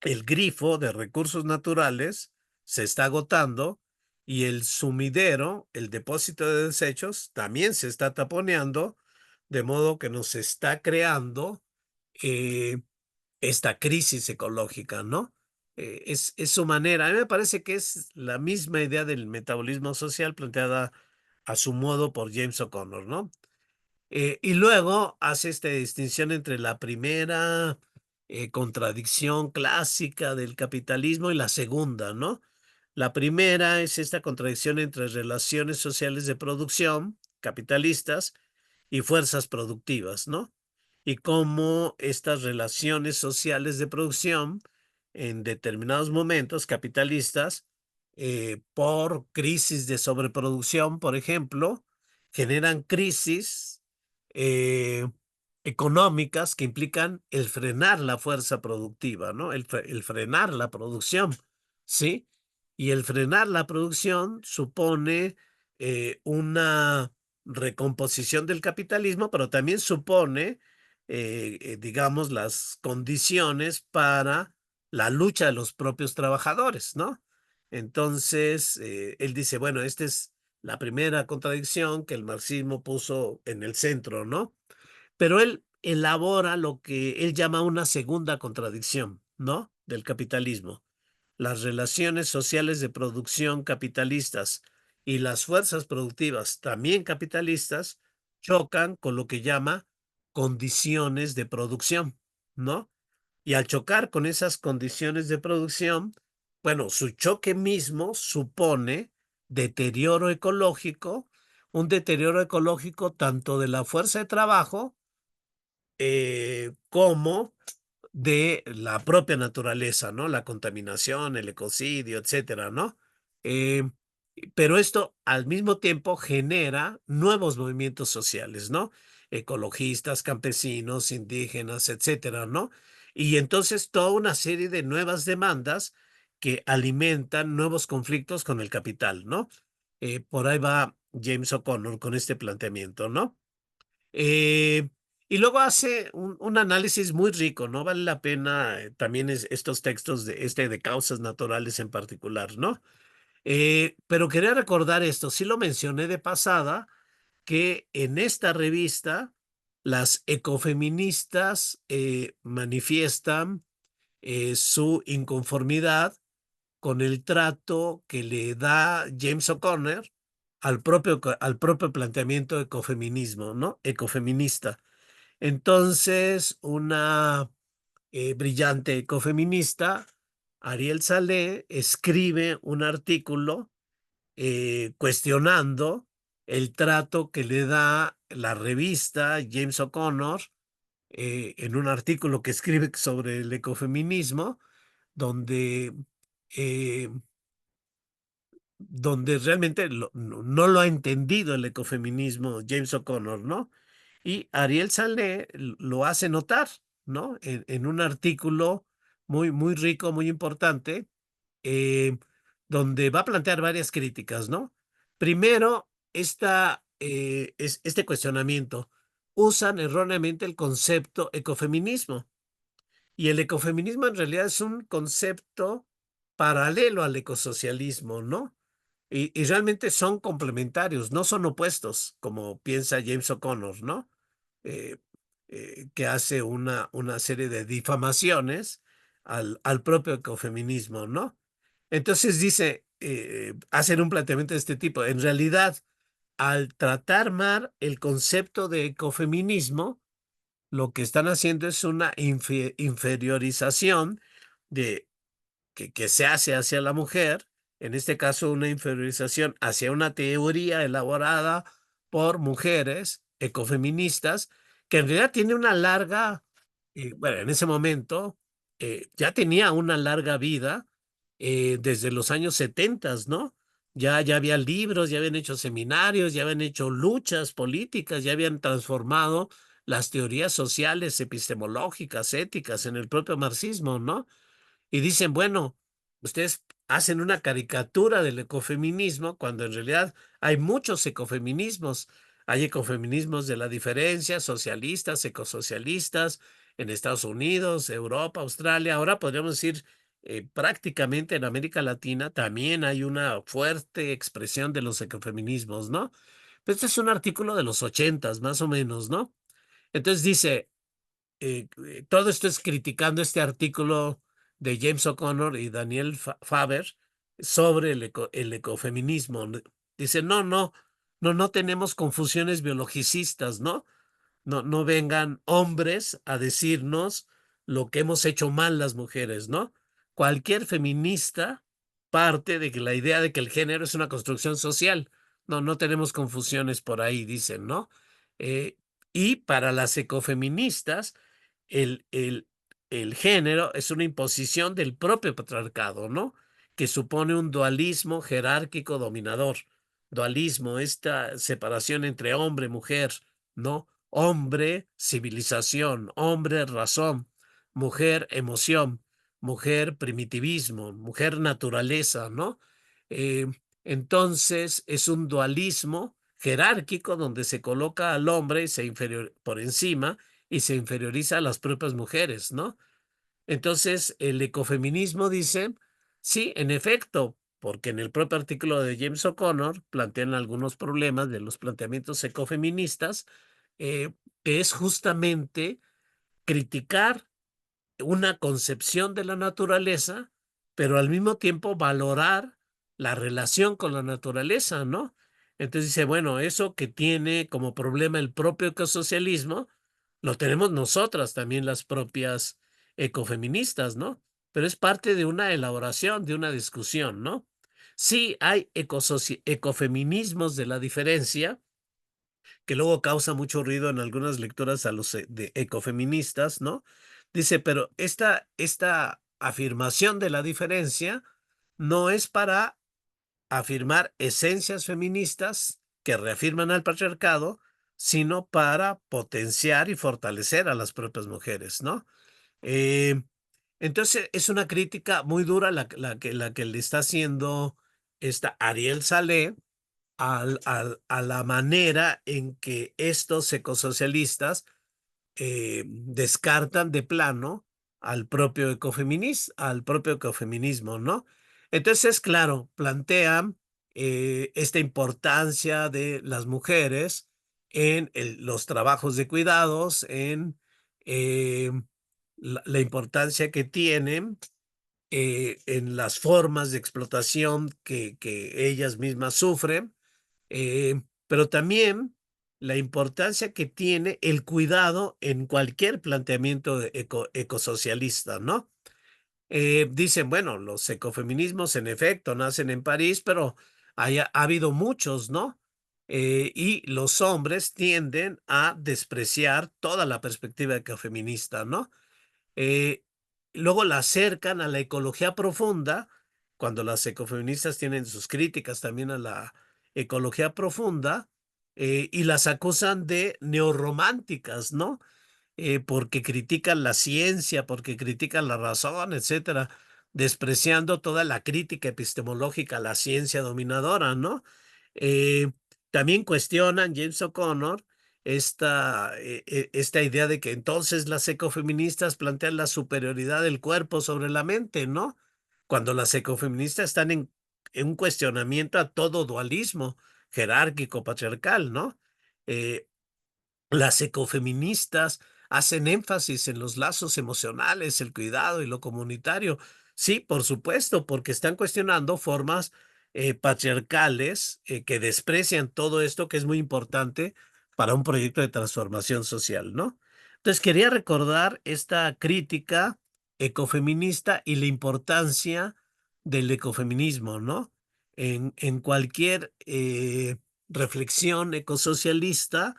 el grifo de recursos naturales se está agotando y el sumidero, el depósito de desechos, también se está taponeando, de modo que nos está creando eh, esta crisis ecológica, ¿no? Es su manera. A mí me parece que es la misma idea del metabolismo social planteada a su modo por James O'Connor, ¿no? Y luego hace esta distinción entre la primera contradicción clásica del capitalismo y la segunda, ¿no? La primera es esta contradicción entre relaciones sociales de producción capitalistas y fuerzas productivas, ¿no? Y cómo estas relaciones sociales de producción en determinados momentos capitalistas, por crisis de sobreproducción, por ejemplo, generan crisis eh, económicas que implican el frenar la fuerza productiva, ¿no? El frenar la producción, ¿sí? Y el frenar la producción supone una recomposición del capitalismo, pero también supone, digamos, las condiciones para la lucha de los propios trabajadores, ¿no? Entonces, él dice, bueno, esta es la primera contradicción que el marxismo puso en el centro, ¿no? Pero él elabora lo que él llama una segunda contradicción, ¿no? Del capitalismo. Las relaciones sociales de producción capitalistas y las fuerzas productivas también capitalistas chocan con lo que llama condiciones de producción, ¿no? Y al chocar con esas condiciones de producción, bueno, su choque mismo supone deterioro ecológico, un deterioro ecológico tanto de la fuerza de trabajo como de la propia naturaleza, ¿no? La contaminación, el ecocidio, etcétera, ¿no? Eh, pero esto al mismo tiempo genera nuevos movimientos sociales, ¿no? Ecologistas, campesinos, indígenas, etcétera, ¿no? Y entonces toda una serie de nuevas demandas que alimentan nuevos conflictos con el capital, ¿no? Por ahí va James O'Connor con este planteamiento, ¿no? Eh, y luego hace un análisis muy rico, ¿no? Vale la pena también estos textos de causas naturales en particular, ¿no? Pero quería recordar esto, sí lo mencioné de pasada, que en esta revista las ecofeministas manifiestan su inconformidad con el trato que le da James O'Connor al propio planteamiento de ecofeminismo, ¿no? Ecofeminista. Entonces, una brillante ecofeminista, Ariel Salé, escribe un artículo cuestionando el trato que le da la revista James O'Connor en un artículo que escribe sobre el ecofeminismo, donde eh, donde realmente no lo ha entendido el ecofeminismo James O'Connor, ¿no? Y Ariel Salé lo hace notar, ¿no? En un artículo muy, muy rico, muy importante, eh, donde va a plantear varias críticas, ¿no? Primero, este cuestionamiento. Usan erróneamente el concepto ecofeminismo. Y el ecofeminismo en realidad es un concepto paralelo al ecosocialismo, ¿no? Y realmente son complementarios, no son opuestos, como piensa James O'Connor, ¿no? Eh, que hace una serie de difamaciones al propio ecofeminismo, ¿no? Entonces dice, hacen un planteamiento de este tipo. En realidad, al tratar mal el concepto de ecofeminismo, lo que están haciendo es una inferiorización de que se hace hacia la mujer, en este caso una inferiorización hacia una teoría elaborada por mujeres ecofeministas, que en realidad tiene una larga, bueno, en ese momento ya tenía una larga vida desde los años 70, ¿no? Ya había libros, ya habían hecho seminarios, ya habían hecho luchas políticas, ya habían transformado las teorías sociales, epistemológicas, éticas en el propio marxismo, ¿no? Y dicen, bueno, ustedes hacen una caricatura del ecofeminismo cuando en realidad hay muchos ecofeminismos. Hay ecofeminismos de la diferencia, socialistas, ecosocialistas, en Estados Unidos, Europa, Australia. Ahora podríamos decir, prácticamente en América Latina también hay una fuerte expresión de los ecofeminismos, ¿no? Pues este es un artículo de los 80 más o menos, ¿no? Entonces dice, todo esto es criticando este artículo de James O'Connor y Daniel Faber sobre el ecofeminismo. Dice, no tenemos confusiones biologicistas, ¿no? No vengan hombres a decirnos lo que hemos hecho mal las mujeres, ¿no? Cualquier feminista parte de que la idea de que el género es una construcción social. No tenemos confusiones por ahí, dicen, ¿no? Eh, y para las ecofeministas, el, el, el género es una imposición del propio patriarcado, ¿no? Que supone un dualismo jerárquico dominador. Dualismo, esta separación entre hombre, mujer, ¿no? Hombre, civilización, hombre, razón, mujer, emoción, mujer, primitivismo, mujer, naturaleza, ¿no? Eh, entonces es un dualismo jerárquico donde se coloca al hombre y se inferior por encima y se inferioriza a las propias mujeres, ¿no? Entonces, el ecofeminismo dice, sí, en efecto, porque en el propio artículo de James O'Connor plantean algunos problemas de los planteamientos ecofeministas, eh, que es justamente criticar una concepción de la naturaleza, pero al mismo tiempo valorar la relación con la naturaleza, ¿no? Entonces dice, bueno, eso que tiene como problema el propio ecosocialismo, lo tenemos nosotras también las propias ecofeministas, ¿no? Pero es parte de una elaboración, de una discusión, ¿no? Sí hay ecofeminismos de la diferencia, que luego causa mucho ruido en algunas lecturas a los de ecofeministas, ¿no? Dice, pero esta afirmación de la diferencia no es para afirmar esencias feministas que reafirman al patriarcado, sino para potenciar y fortalecer a las propias mujeres, ¿no? Eh, entonces es una crítica muy dura la que le está haciendo esta Ariel Saleh a la manera en que estos ecosocialistas descartan de plano al propio ecofeminismo, ¿no? Entonces, claro, plantean esta importancia de las mujeres en los trabajos de cuidados, en eh, la importancia que tienen en las formas de explotación que ellas mismas sufren, pero también la importancia que tiene el cuidado en cualquier planteamiento ecosocialista, ¿no? Dicen, bueno, los ecofeminismos en efecto nacen en París, pero ha habido muchos, ¿no? Y los hombres tienden a despreciar toda la perspectiva ecofeminista, ¿no? Eh, Luego la acercan a la ecología profunda, cuando las ecofeministas tienen sus críticas también a la ecología profunda, y las acusan de neorrománticas, ¿no? Porque critican la ciencia, porque critican la razón, etcétera, despreciando toda la crítica epistemológica a la ciencia dominadora, ¿no? Eh, También cuestionan James O'Connor esta idea de que entonces las ecofeministas plantean la superioridad del cuerpo sobre la mente, ¿no? Cuando las ecofeministas están en un cuestionamiento a todo dualismo jerárquico, patriarcal, ¿no? Eh, las ecofeministas hacen énfasis en los lazos emocionales, el cuidado y lo comunitario. Sí, por supuesto, porque están cuestionando formas patriarcales que desprecian todo esto que es muy importante para un proyecto de transformación social, ¿no? Entonces, quería recordar esta crítica ecofeminista y la importancia del ecofeminismo, ¿no? En cualquier reflexión ecosocialista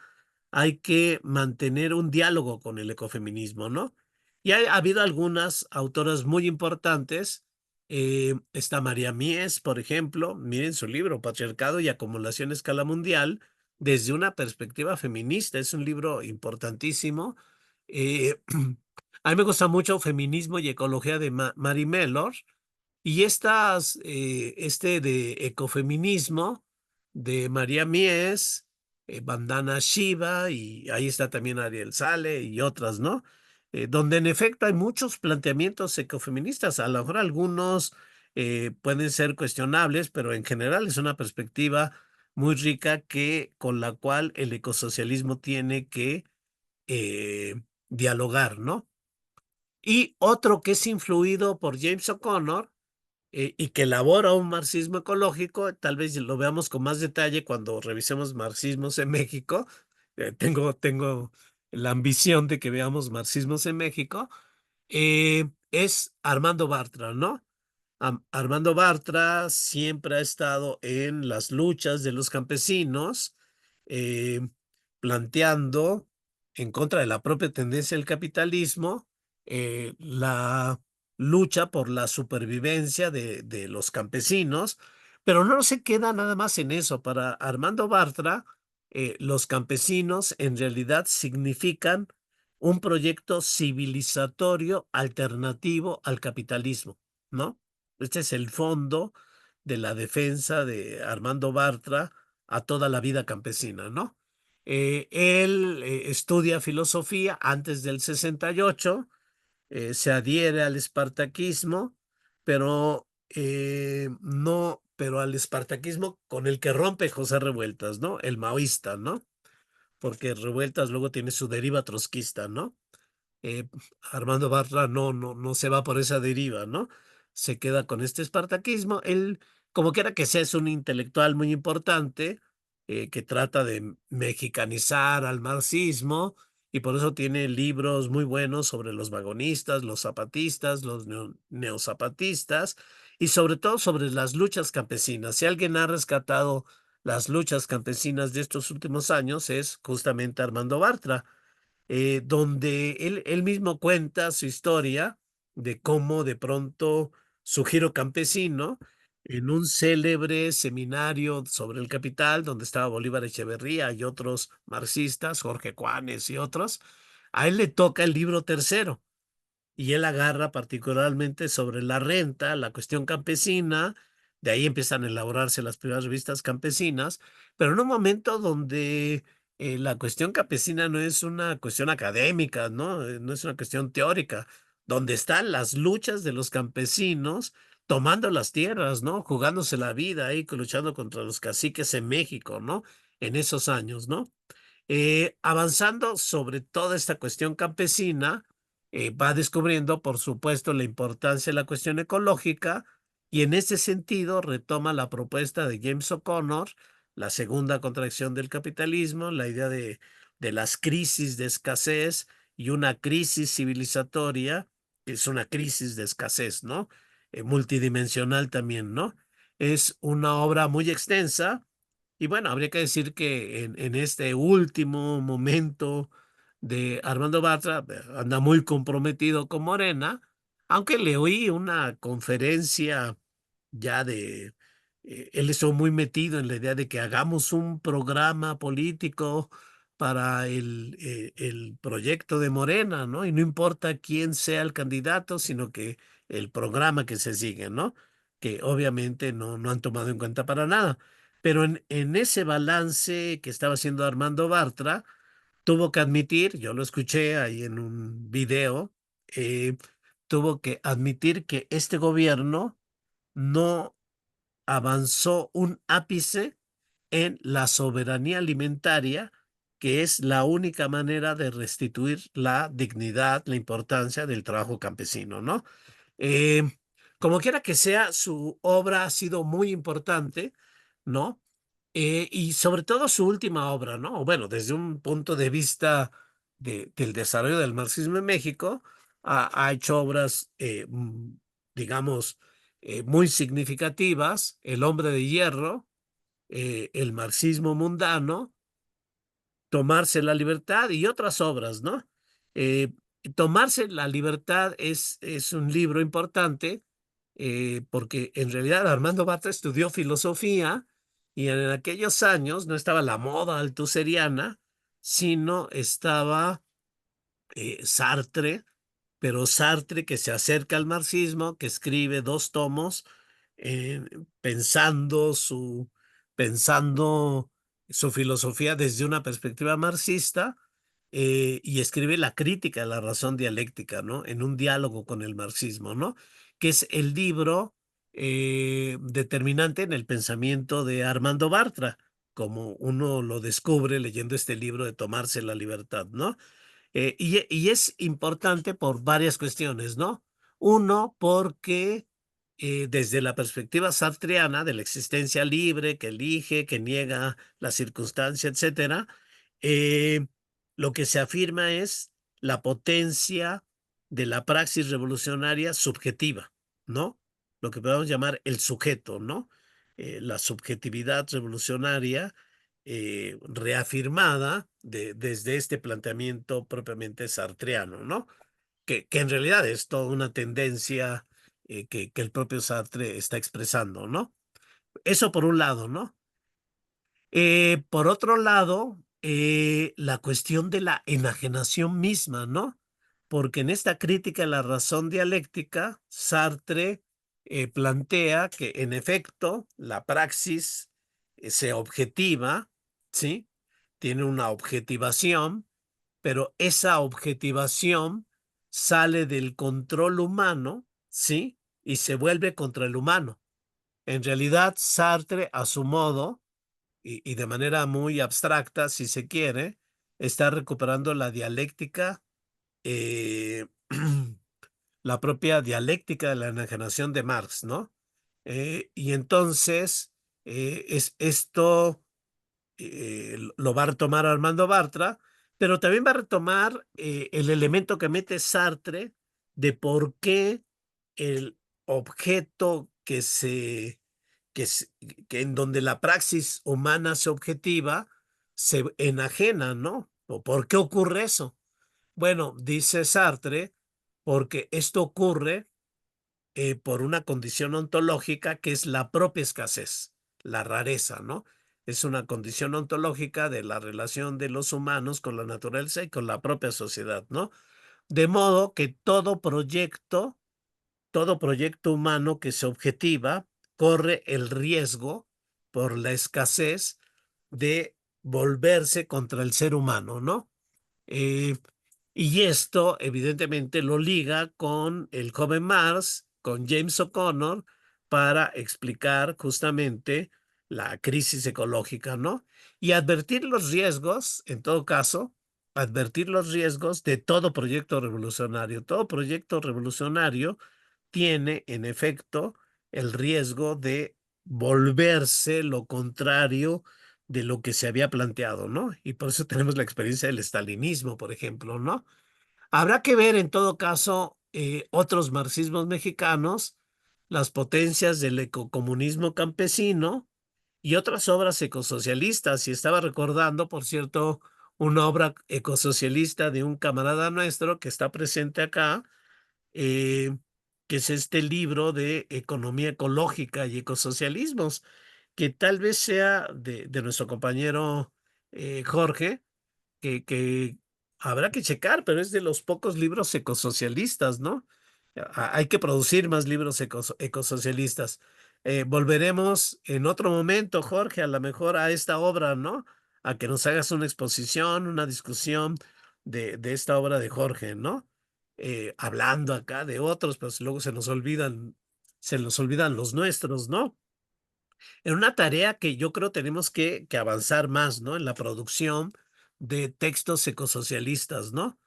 hay que mantener un diálogo con el ecofeminismo, ¿no? Y ha habido algunas autoras muy importantes. Está María Mies, por ejemplo, miren su libro, Patriarcado y Acumulación a Escala Mundial, desde una perspectiva feminista. Es un libro importantísimo. Eh, a mí me gusta mucho Feminismo y Ecología de Mary Mellor. Y este de ecofeminismo de María Mies Vandana Shiva, y ahí está también Ariel Sale y otras, ¿no? Donde en efecto hay muchos planteamientos ecofeministas, a lo mejor algunos pueden ser cuestionables, pero en general es una perspectiva muy rica con la cual el ecosocialismo tiene que dialogar, ¿no? Y otro que es influido por James O'Connor y que elabora un marxismo ecológico, tal vez lo veamos con más detalle cuando revisemos marxismos en México. Tengo la ambición de que veamos marxismos en México. Es Armando Bartra, ¿no? Armando Bartra siempre ha estado en las luchas de los campesinos, eh, planteando en contra de la propia tendencia del capitalismo, la lucha por la supervivencia de los campesinos, pero no se queda nada más en eso. Para Armando Bartra, los campesinos en realidad significan un proyecto civilizatorio alternativo al capitalismo, ¿no? Este es el fondo de la defensa de Armando Bartra a toda la vida campesina, ¿no? Él estudia filosofía antes del 68, se adhiere al espartaquismo, pero no, pero al espartaquismo con el que rompe José Revueltas, ¿no? El maoísta, ¿no? Porque Revueltas luego tiene su deriva trotskista, ¿no? eh, Armando Bartra no se va por esa deriva, ¿no? Se queda con este espartaquismo. Él, como quiera que sea, es un intelectual muy importante que trata de mexicanizar al marxismo y por eso tiene libros muy buenos sobre los vagonistas, los zapatistas, los neozapatistas y sobre todo sobre las luchas campesinas. Si alguien ha rescatado las luchas campesinas de estos últimos años es justamente Armando Bartra, donde él mismo cuenta su historia de cómo de pronto su giro campesino en un célebre seminario sobre el capital, donde estaba Bolívar Echeverría y otros marxistas, Jorge Cuanes y otros, a él le toca el libro tercero y él agarra particularmente sobre la renta, la cuestión campesina, de ahí empiezan a elaborarse las primeras revistas campesinas, pero en un momento donde la cuestión campesina no es una cuestión académica, ¿no? No es una cuestión teórica, donde están las luchas de los campesinos tomando las tierras, ¿no? Jugándose la vida ahí, luchando contra los caciques en México, ¿no? En esos años, ¿no? Avanzando sobre toda esta cuestión campesina, va descubriendo, por supuesto, la importancia de la cuestión ecológica y en ese sentido retoma la propuesta de James O'Connor, la segunda contracción del capitalismo, la idea de las crisis de escasez y una crisis civilizatoria, que es una crisis de escasez, ¿no? Multidimensional también, ¿no? Es una obra muy extensa y bueno, habría que decir que en este último momento de Armando Bartra anda muy comprometido con Morena, aunque le oí una conferencia ya él estuvo muy metido en la idea de que hagamos un programa político para el proyecto de Morena, ¿no? Y no importa quién sea el candidato, sino que el programa que se sigue, ¿no? Que obviamente no han tomado en cuenta para nada. Pero en ese balance que estaba haciendo Armando Bartra, tuvo que admitir, yo lo escuché ahí en un video, eh, tuvo que admitir que este gobierno no avanzó un ápice en la soberanía alimentaria, que es la única manera de restituir la dignidad, la importancia del trabajo campesino, ¿no? Eh, Como quiera que sea, su obra ha sido muy importante, ¿no? Y sobre todo su última obra, ¿no? Bueno, desde un punto de vista del desarrollo del marxismo en México, ha hecho obras, digamos, muy significativas, El hombre de hierro, El marxismo mundano, Tomarse la libertad y otras obras, ¿no? Eh, Tomarse la libertad es un libro importante porque en realidad Armando Bartra estudió filosofía y en aquellos años no estaba la moda altuseriana, sino estaba Sartre, pero Sartre que se acerca al marxismo, que escribe dos tomos eh, pensando pensando su filosofía desde una perspectiva marxista, y escribe La crítica de la razón dialéctica, ¿no? En un diálogo con el marxismo, ¿no? Que es el libro determinante en el pensamiento de Armando Bartra, como uno lo descubre leyendo este libro de Tomarse la libertad, ¿no? Y es importante por varias cuestiones, ¿no? Uno, porque desde la perspectiva sartreana de la existencia libre, que elige, que niega la circunstancia, etcétera, eh, lo que se afirma es la potencia de la praxis revolucionaria subjetiva, ¿no? Lo que podemos llamar el sujeto, ¿no? La subjetividad revolucionaria reafirmada desde este planteamiento propiamente sartreano, ¿no? Que en realidad es toda una tendencia que el propio Sartre está expresando, ¿no? Eso por un lado, ¿no? Por otro lado, la cuestión de la enajenación misma, ¿no? Porque en esta crítica a la razón dialéctica, Sartre plantea que en efecto la praxis se objetiva, ¿sí? Tiene una objetivación, pero esa objetivación sale del control humano, ¿sí? Y se vuelve contra el humano. En realidad, Sartre, a su modo, y de manera muy abstracta, si se quiere, está recuperando la dialéctica, eh, la propia dialéctica de la enajenación de Marx, ¿no? Y entonces, esto lo va a retomar Armando Bartra, pero también va a retomar el elemento que mete Sartre de por qué el objeto que, se- que en donde la praxis humana se objetiva, se enajena, ¿no? ¿O por qué ocurre eso? Bueno, dice Sartre, porque esto ocurre por una condición ontológica que es la propia escasez, la rareza, ¿no? Es una condición ontológica de la relación de los humanos con la naturaleza y con la propia sociedad, ¿no? De modo que todo proyecto humano que se objetiva corre el riesgo por la escasez de volverse contra el ser humano, ¿no? Eh, y esto evidentemente lo liga con el joven Mars, con James O'Connor, para explicar justamente la crisis ecológica, ¿no? Y advertir los riesgos, en todo caso, advertir los riesgos de todo proyecto revolucionario. Todo proyecto revolucionario tiene, en efecto, el riesgo de volverse lo contrario de lo que se había planteado, ¿no? Y por eso tenemos la experiencia del estalinismo, por ejemplo, ¿no? Habrá que ver, en todo caso, otros marxismos mexicanos, las potencias del ecocomunismo campesino y otras obras ecosocialistas. Y estaba recordando, por cierto, una obra ecosocialista de un camarada nuestro que está presente acá, eh, que es este libro de Economía Ecológica y Ecosocialismos, que tal vez sea de nuestro compañero Jorge, que habrá que checar, pero es de los pocos libros ecosocialistas, ¿no? Hay que producir más libros ecosocialistas. Volveremos en otro momento, Jorge, a lo mejor a esta obra, ¿no? A que nos hagas una exposición, una discusión de esta obra de Jorge, ¿no? Hablando acá de otros, pero luego se nos olvidan los nuestros, ¿no? En una tarea que yo creo tenemos que avanzar más, ¿no? En la producción de textos ecosocialistas, ¿no?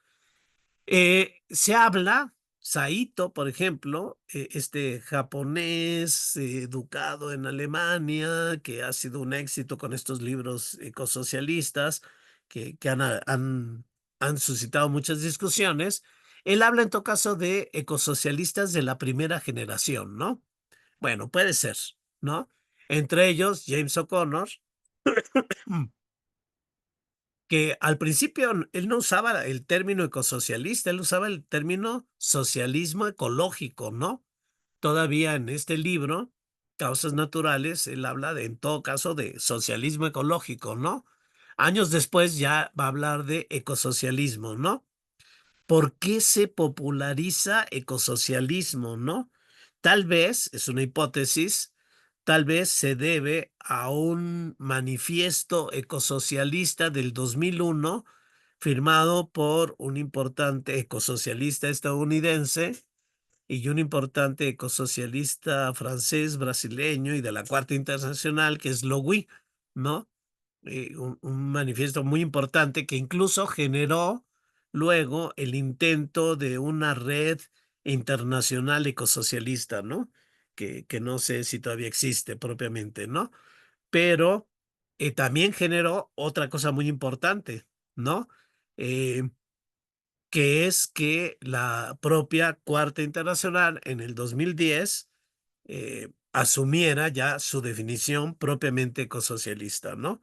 Se habla, Saito, por ejemplo, este japonés educado en Alemania, que ha sido un éxito con estos libros ecosocialistas que han suscitado muchas discusiones. Él habla en todo caso de ecosocialistas de la primera generación, ¿no? Bueno, puede ser, ¿no? Entre ellos, James O'Connor, que al principio él no usaba el término ecosocialista, él usaba el término socialismo ecológico, ¿no? Todavía en este libro, Causas Naturales, él habla en todo caso de socialismo ecológico, ¿no? Años después ya va a hablar de ecosocialismo, ¿no? ¿Por qué se populariza ecosocialismo, no? Tal vez, es una hipótesis, tal vez se debe a un manifiesto ecosocialista del 2001 firmado por un importante ecosocialista estadounidense y un importante ecosocialista francés, brasileño y de la Cuarta Internacional, que es Logui, ¿no? Un manifiesto muy importante que incluso generó luego el intento de una red internacional ecosocialista, ¿no? Que no sé si todavía existe propiamente, ¿no? Pero también generó otra cosa muy importante, ¿no? Eh, que es que la propia Cuarta Internacional en el 2010 asumiera ya su definición propiamente ecosocialista, ¿no?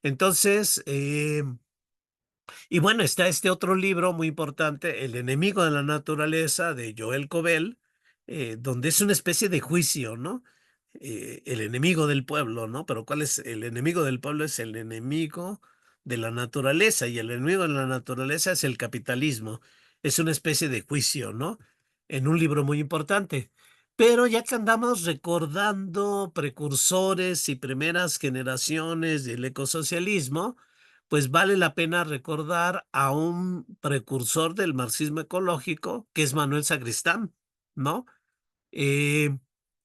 Entonces, y bueno, está este otro libro muy importante, El enemigo de la naturaleza, de Joel Cobel, donde es una especie de juicio, ¿no? El enemigo del pueblo, ¿no? Pero ¿cuál es el enemigo del pueblo? Es el enemigo de la naturaleza, y el enemigo de la naturaleza es el capitalismo. Es una especie de juicio, ¿no? En un libro muy importante. Pero ya que andamos recordando precursores y primeras generaciones del ecosocialismo, pues vale la pena recordar a un precursor del marxismo ecológico, que es Manuel Sacristán, ¿no? Eh,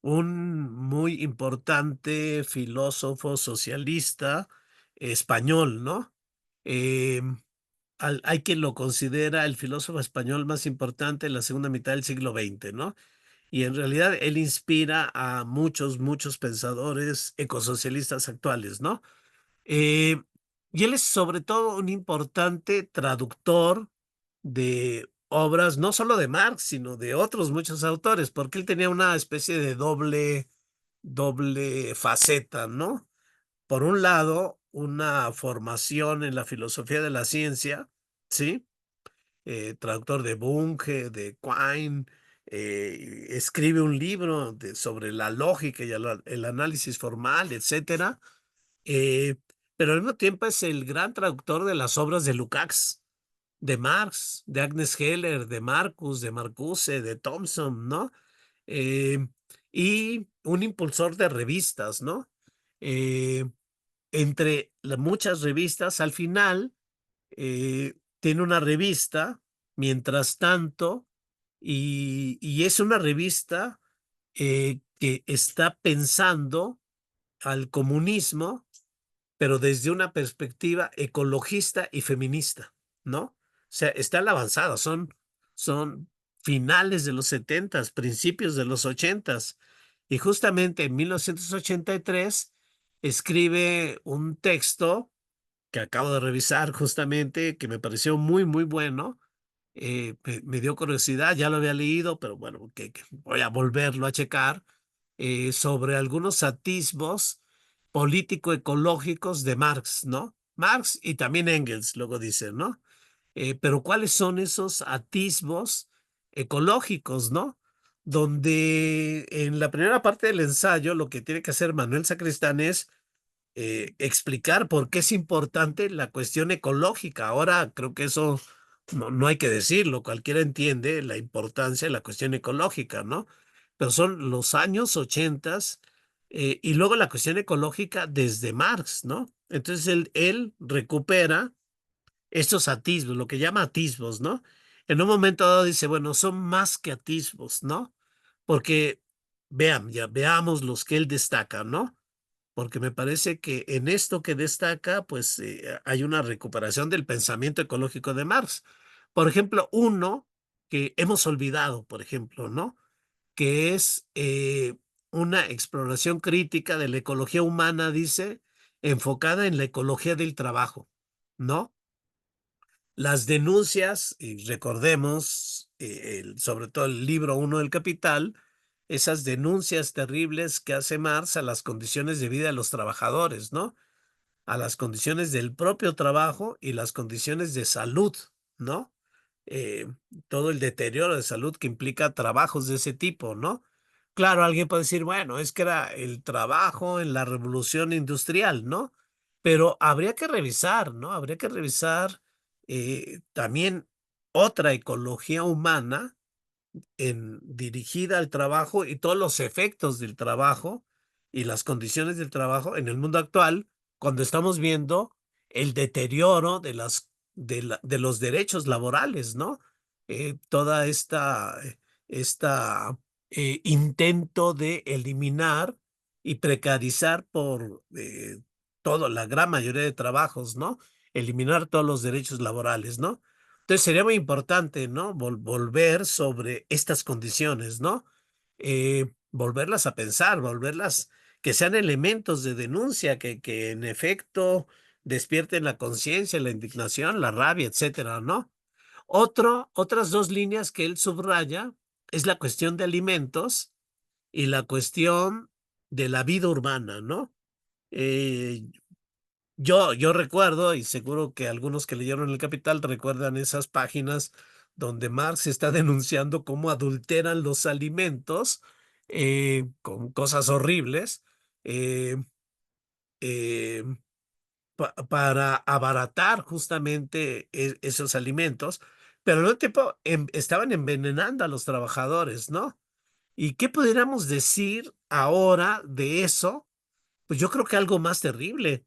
un muy importante filósofo socialista español, ¿no? Eh, hay quien lo considera el filósofo español más importante en la segunda mitad del siglo XX, ¿no? Y en realidad él inspira a muchos, muchos pensadores ecosocialistas actuales, ¿no? Eh, y él es sobre todo un importante traductor de obras, no solo de Marx, sino de otros muchos autores, porque él tenía una especie de doble faceta, ¿no? Por un lado, una formación en la filosofía de la ciencia, ¿sí? Traductor de Bunge, de Quine, escribe un libro sobre la lógica y el análisis formal, etcétera. Eh, pero al mismo tiempo es el gran traductor de las obras de Lukács, de Marx, de Agnes Heller, de Marcus, de Marcuse, de Thompson, ¿no? Eh, y un impulsor de revistas, ¿no? Eh, entre muchas revistas, al final tiene una revista, mientras tanto, y es una revista que está pensando al comunismo pero desde una perspectiva ecologista y feminista, ¿no? O sea, está en la avanzada, son finales de los setentas, principios de los ochentas, y justamente en 1983 escribe un texto que acabo de revisar justamente, que me pareció muy, muy bueno. Me dio curiosidad, ya lo había leído, pero bueno, que voy a volverlo a checar, sobre algunos atisbos político-ecológicos de Marx, ¿no? Marx y también Engels, luego dicen, ¿no? Pero ¿cuáles son esos atisbos ecológicos, ¿no? Donde en la primera parte del ensayo lo que tiene que hacer Manuel Sacristán es explicar por qué es importante la cuestión ecológica. Ahora creo que eso no hay que decirlo, cualquiera entiende la importancia de la cuestión ecológica, ¿no? Pero son los años ochentas y luego la cuestión ecológica desde Marx, ¿no? Entonces él recupera estos atisbos, lo que llama atisbos, ¿no? En un momento dado dice, bueno, son más que atisbos, ¿no? Porque veamos los que él destaca, ¿no? Porque me parece que en esto que destaca, pues hay una recuperación del pensamiento ecológico de Marx. Por ejemplo, uno que hemos olvidado, por ejemplo, ¿no? Que es una exploración crítica de la ecología humana, dice, enfocada en la ecología del trabajo, ¿no? Las denuncias, y recordemos, sobre todo el libro uno del Capital, esas denuncias terribles que hace Marx a las condiciones de vida de los trabajadores, ¿no? A las condiciones del propio trabajo y las condiciones de salud, ¿no? Eh, todo el deterioro de salud que implica trabajos de ese tipo, ¿no? Claro, alguien puede decir, bueno, es que era el trabajo en la revolución industrial, ¿no? Pero habría que revisar, ¿no? Habría que revisar también otra ecología humana dirigida al trabajo y todos los efectos del trabajo y las condiciones del trabajo en el mundo actual, cuando estamos viendo el deterioro de de los derechos laborales, ¿no? Toda esta intento de eliminar y precarizar por la gran mayoría de trabajos, ¿no? Eliminar todos los derechos laborales, ¿no? Entonces sería muy importante, ¿no? Volver sobre estas condiciones, ¿no? Volverlas a pensar, volverlas que sean elementos de denuncia, que en efecto despierten la conciencia, la indignación, la rabia, etcétera, ¿no? Otras 2 líneas que él subraya es la cuestión de alimentos y la cuestión de la vida urbana, ¿no? Eh, yo recuerdo, y seguro que algunos que leyeron El Capital recuerdan esas páginas donde Marx está denunciando cómo adulteran los alimentos, con cosas horribles, eh, em, para abaratar justamente esos alimentos, pero al mismo tiempo estaban envenenando a los trabajadores, ¿no? ¿Y qué pudiéramos decir ahora de eso? Pues yo creo que algo más terrible,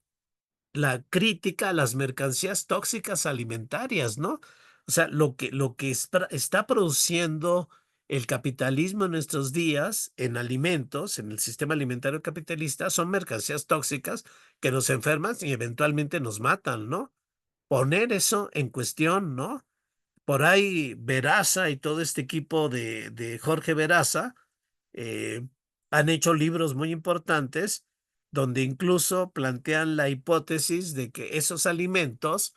la crítica a las mercancías tóxicas alimentarias, ¿no? O sea, lo que está produciendo el capitalismo en nuestros días en alimentos, en el sistema alimentario capitalista, son mercancías tóxicas que nos enferman y eventualmente nos matan, ¿no? Poner eso en cuestión, ¿no? Por ahí Veraza y todo este equipo de Jorge Veraza eh, han hecho libros muy importantes donde incluso plantean la hipótesis de que esos alimentos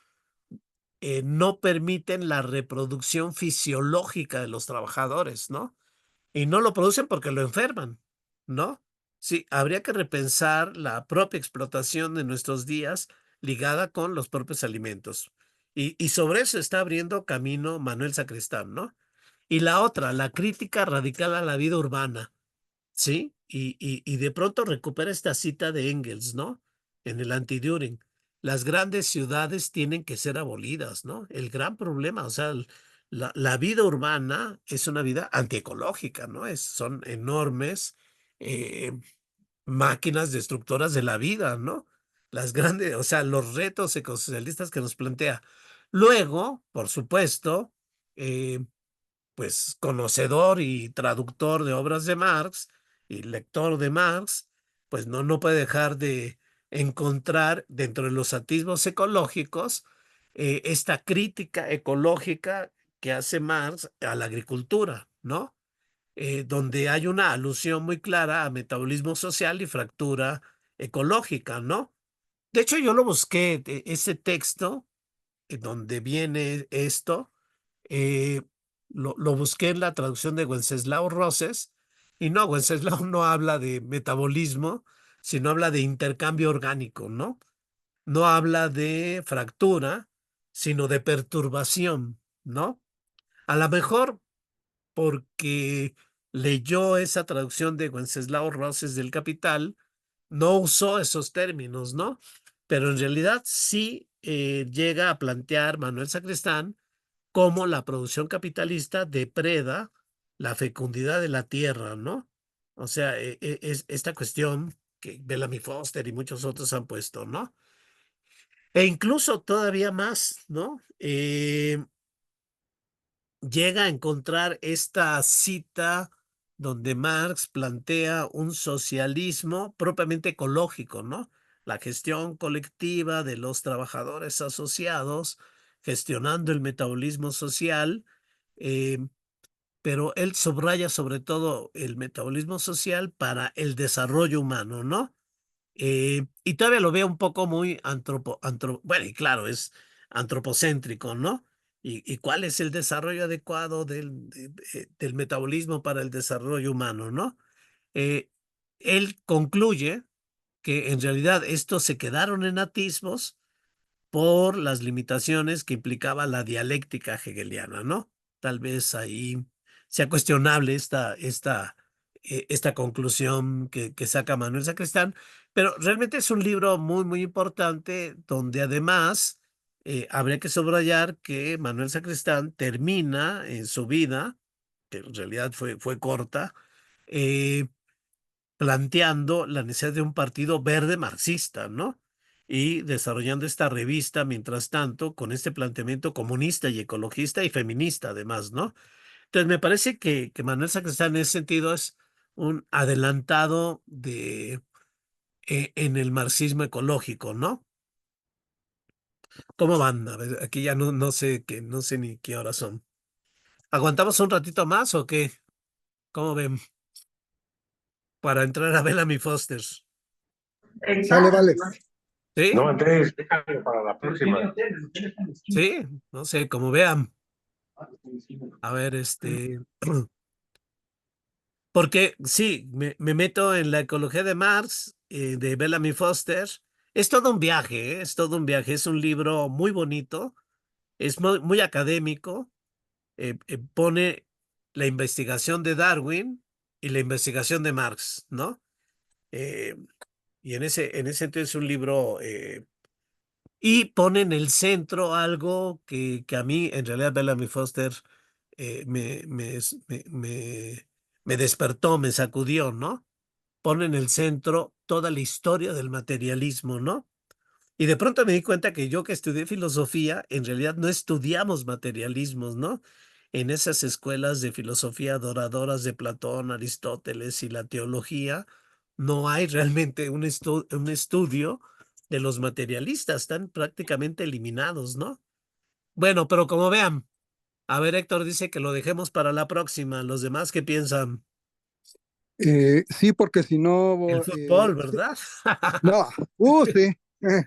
no permiten la reproducción fisiológica de los trabajadores, ¿no? Y no lo producen porque lo enferman, ¿no? Sí, habría que repensar la propia explotación de nuestros días ligada con los propios alimentos. Y sobre eso está abriendo camino Manuel Sacristán, ¿no? Y la otra, la crítica radical a la vida urbana. Sí, y de pronto recupera esta cita de Engels, ¿no? En el Anti-Düring. Las grandes ciudades tienen que ser abolidas, ¿no? El gran problema, o sea, la vida urbana es una vida antiecológica, ¿no? Son enormes eh, máquinas destructoras de la vida, ¿no? Las grandes, o sea, los retos ecosocialistas que nos plantea. Luego, por supuesto, eh, pues conocedor y traductor de obras de Marx y lector de Marx, pues no puede dejar de encontrar dentro de los atisbos ecológicos esta crítica ecológica que hace Marx a la agricultura, ¿no? Donde hay una alusión muy clara a metabolismo social y fractura ecológica, ¿no? De hecho, yo lo busqué, ese texto, donde viene esto, eh, lo busqué en la traducción de Wenceslao Roses, y no, Wenceslao no habla de metabolismo, sino habla de intercambio orgánico, ¿no? No habla de fractura, sino de perturbación, ¿no? A lo mejor porque leyó esa traducción de Wenceslao Roses del Capital, no usó esos términos, ¿no? Pero en realidad sí llega a plantear Manuel Sacristán cómo la producción capitalista depreda la fecundidad de la tierra, ¿no? O sea, es esta cuestión que Bellamy Foster y muchos otros han puesto, ¿no? E incluso todavía más, ¿no? Llega a encontrar esta cita donde Marx plantea un socialismo propiamente ecológico, ¿no? La gestión colectiva de los trabajadores asociados, gestionando el metabolismo social, eh, pero él subraya sobre todo el metabolismo social para el desarrollo humano, ¿no? Y todavía lo veo un poco muy bueno, y claro, es antropocéntrico, ¿no? Y cuál es el desarrollo adecuado del metabolismo para el desarrollo humano, ¿no? Eh, Él concluye que en realidad estos se quedaron en atismos por las limitaciones que implicaba la dialéctica hegeliana, ¿no? Tal vez ahí sea cuestionable esta conclusión que saca Manuel Sacristán, pero realmente es un libro muy, muy importante donde además habría que subrayar que Manuel Sacristán termina en su vida, que en realidad fue corta, eh, planteando la necesidad de un partido verde marxista, ¿no? Y desarrollando esta revista, mientras tanto, con este planteamiento comunista y ecologista y feminista, además, ¿no? Entonces, me parece que Manuel Sacristán en ese sentido es un adelantado en el marxismo ecológico, ¿no? ¿Cómo van? A ver, aquí ya no sé no sé ni qué horas son. ¿Aguantamos un ratito más o qué? ¿Cómo ven? Para entrar a Bellamy Foster. Sale, vale. ¿Sí? No, Andrés, déjalo para la próxima. Sí, no sé, como vean. A ver, porque sí, me meto en la ecología de Marx, de Bellamy Foster. Es todo un viaje, ¿eh? Es todo un viaje. Es un libro muy bonito, es muy académico. Pone la investigación de Darwin y la investigación de Marx, ¿no? Eh, y en ese sentido es un libro y pone en el centro algo que a mí, en realidad, Bellamy Foster me despertó, me sacudió, ¿no? Pone en el centro toda la historia del materialismo, ¿no? Y de pronto me di cuenta que yo que estudié filosofía, en realidad no estudiamos materialismos, ¿no? En esas escuelas de filosofía adoradoras de Platón, Aristóteles y la teología, no hay realmente un estudio de los materialistas, están prácticamente eliminados, ¿no? Bueno, pero como vean, a ver, Héctor dice que lo dejemos para la próxima. ¿Los demás qué piensan? Sí, porque si El no, fútbol, ¿verdad? no, sí,